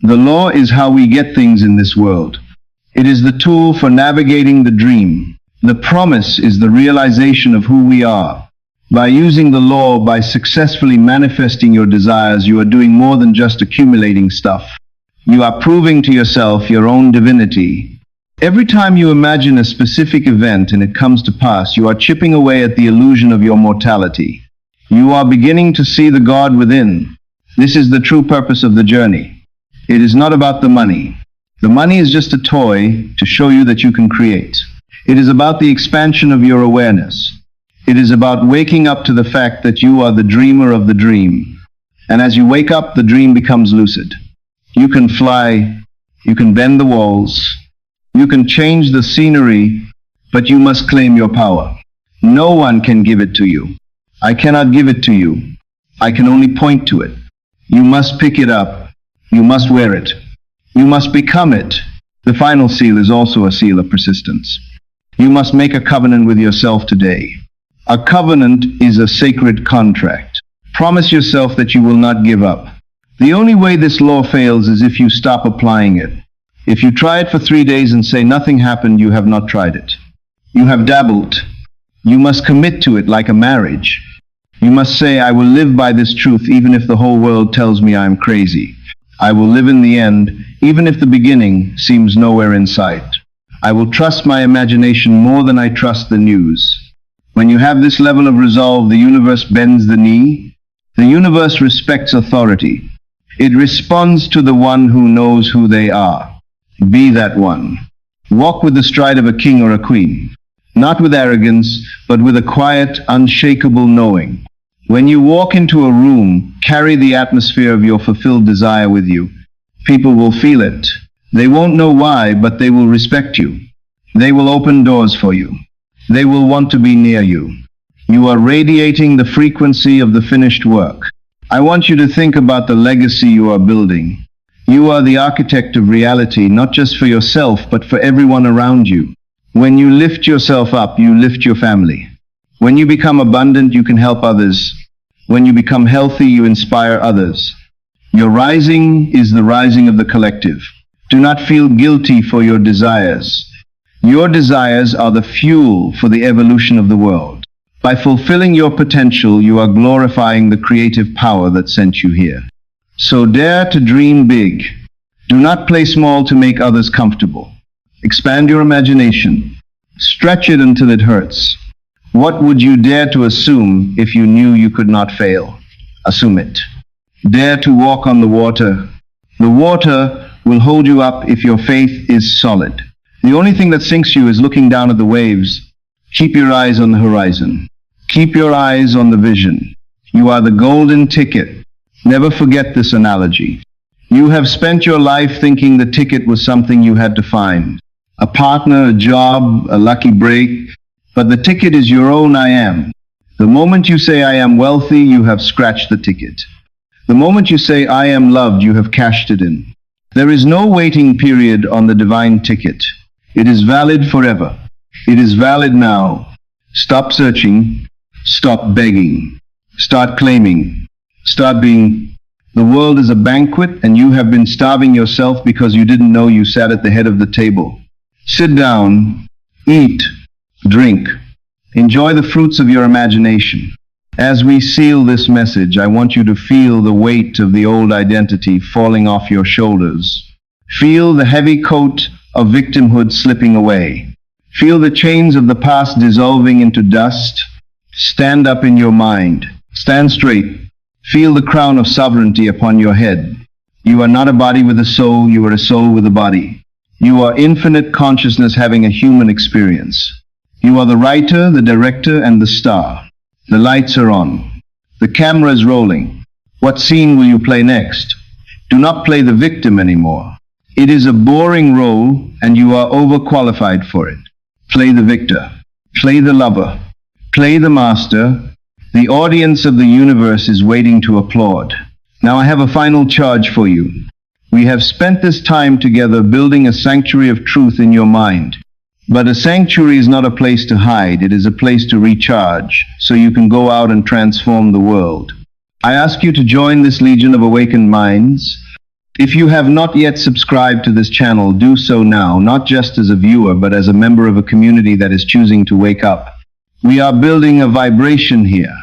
The law is how we get things in this world. It is the tool for navigating the dream. The promise is the realization of who we are. By using the law, by successfully manifesting your desires, you are doing more than just accumulating stuff. You are proving to yourself your own divinity. Every time you imagine a specific event and it comes to pass, you are chipping away at the illusion of your mortality. You are beginning to see the God within. This is the true purpose of the journey. It is not about the money. The money is just a toy to show you that you can create. It is about the expansion of your awareness. It is about waking up to the fact that you are the dreamer of the dream. And as you wake up, the dream becomes lucid. You can fly, you can bend the walls, you can change the scenery, but you must claim your power. No one can give it to you. I cannot give it to you. I can only point to it. You must pick it up. You must wear it. You must become it. The final seal is also a seal of persistence. You must make a covenant with yourself today. A covenant is a sacred contract. Promise yourself that you will not give up. The only way this law fails is if you stop applying it. If you try it for 3 days and say nothing happened, you have not tried it. You have dabbled. You must commit to it like a marriage. You must say, I will live by this truth even if the whole world tells me I am crazy. I will live in the end, even if the beginning seems nowhere in sight. I will trust my imagination more than I trust the news. When you have this level of resolve, the universe bends the knee. The universe respects authority. It responds to the one who knows who they are. Be that one. Walk with the stride of a king or a queen. Not with arrogance, but with a quiet, unshakable knowing. When you walk into a room, carry the atmosphere of your fulfilled desire with you. People will feel it. They won't know why, but they will respect you. They will open doors for you. They will want to be near you. You are radiating the frequency of the finished work. I want you to think about the legacy you are building. You are the architect of reality, not just for yourself, but for everyone around you. When you lift yourself up, you lift your family. When you become abundant, you can help others. When you become healthy, you inspire others. Your rising is the rising of the collective. Do not feel guilty for your desires. Your desires are the fuel for the evolution of the world. By fulfilling your potential, you are glorifying the creative power that sent you here. So dare to dream big. Do not play small to make others comfortable. Expand your imagination. Stretch it until it hurts. What would you dare to assume if you knew you could not fail? Assume it. Dare to walk on the water. The water will hold you up if your faith is solid. The only thing that sinks you is looking down at the waves. Keep your eyes on the horizon. Keep your eyes on the vision. You are the golden ticket. Never forget this analogy. You have spent your life thinking the ticket was something you had to find. A partner, a job, a lucky break. But the ticket is your own I am. The moment you say I am wealthy, you have scratched the ticket. The moment you say I am loved, you have cashed it in. There is no waiting period on the divine ticket. It is valid forever. It is valid now. Stop searching. Stop begging. Start claiming. Start being. The world is a banquet, and you have been starving yourself because you didn't know you sat at the head of the table. Sit down. Eat. Drink. Enjoy the fruits of your imagination. As we seal this message, I want you to feel the weight of the old identity falling off your shoulders. Feel the heavy coat of victimhood slipping away. Feel the chains of the past dissolving into dust. Stand up in your mind. Stand straight. Feel the crown of sovereignty upon your head. You are not a body with a soul, you are a soul with a body. You are infinite consciousness having a human experience. You are the writer, the director, and the star. The lights are on. The camera is rolling. What scene will you play next? Do not play the victim anymore. It is a boring role, and you are overqualified for it. Play the victor. Play the lover. Play the master. The audience of the universe is waiting to applaud. Now I have a final charge for you. We have spent this time together building a sanctuary of truth in your mind. But a sanctuary is not a place to hide, it is a place to recharge, so you can go out and transform the world. I ask you to join this legion of awakened minds. If you have not yet subscribed to this channel, do so now, not just as a viewer, but as a member of a community that is choosing to wake up. We are building a vibration here.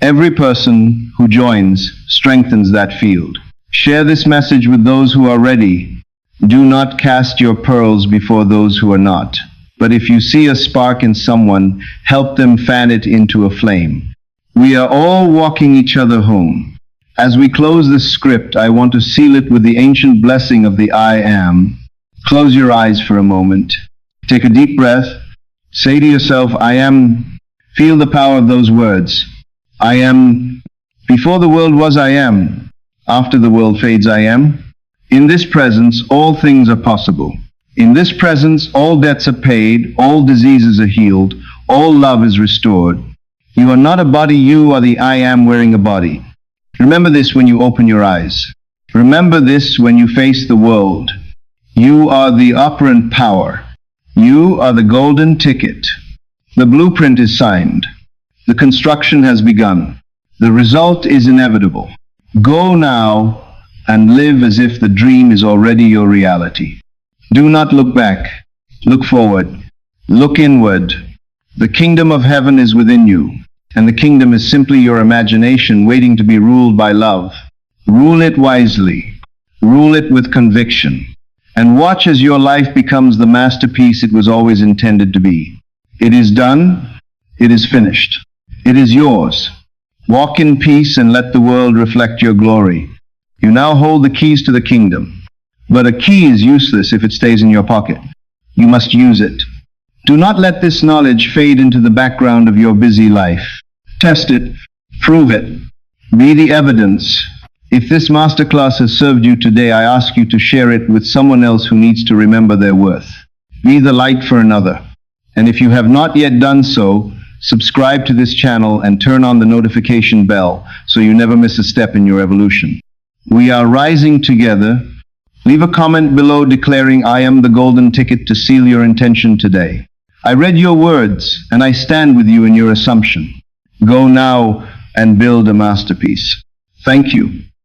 Every person who joins strengthens that field. Share this message with those who are ready. Do not cast your pearls before those who are not. But if you see a spark in someone, help them fan it into a flame. We are all walking each other home. As we close this script, I want to seal it with the ancient blessing of the I Am. Close your eyes for a moment. Take a deep breath. Say to yourself, I am. Feel the power of those words. I am. Before the world was, I am. After the world fades, I am. In this presence, all things are possible. In this presence, all debts are paid, all diseases are healed, all love is restored. You are not a body, you are the I Am wearing a body. Remember this when you open your eyes. Remember this when you face the world. You are the operant power. You are the golden ticket. The blueprint is signed. The construction has begun. The result is inevitable. Go now and live as if the dream is already your reality. Do not look back. Look forward. Look inward. The kingdom of heaven is within you, and the kingdom is simply your imagination waiting to be ruled by love. Rule it wisely. Rule it with conviction. And watch as your life becomes the masterpiece it was always intended to be. It is done. It is finished. It is yours. Walk in peace and let the world reflect your glory. You now hold the keys to the kingdom. But a key is useless if it stays in your pocket. You must use it. Do not let this knowledge fade into the background of your busy life. Test it. Prove it. Be the evidence. If this masterclass has served you today, I ask you to share it with someone else who needs to remember their worth. Be the light for another. And if you have not yet done so, subscribe to this channel and turn on the notification bell so you never miss a step in your evolution. We are rising together. Leave a comment below declaring I am the golden ticket to seal your intention today. I read your words and I stand with you in your assumption. Go now and build a masterpiece. Thank you.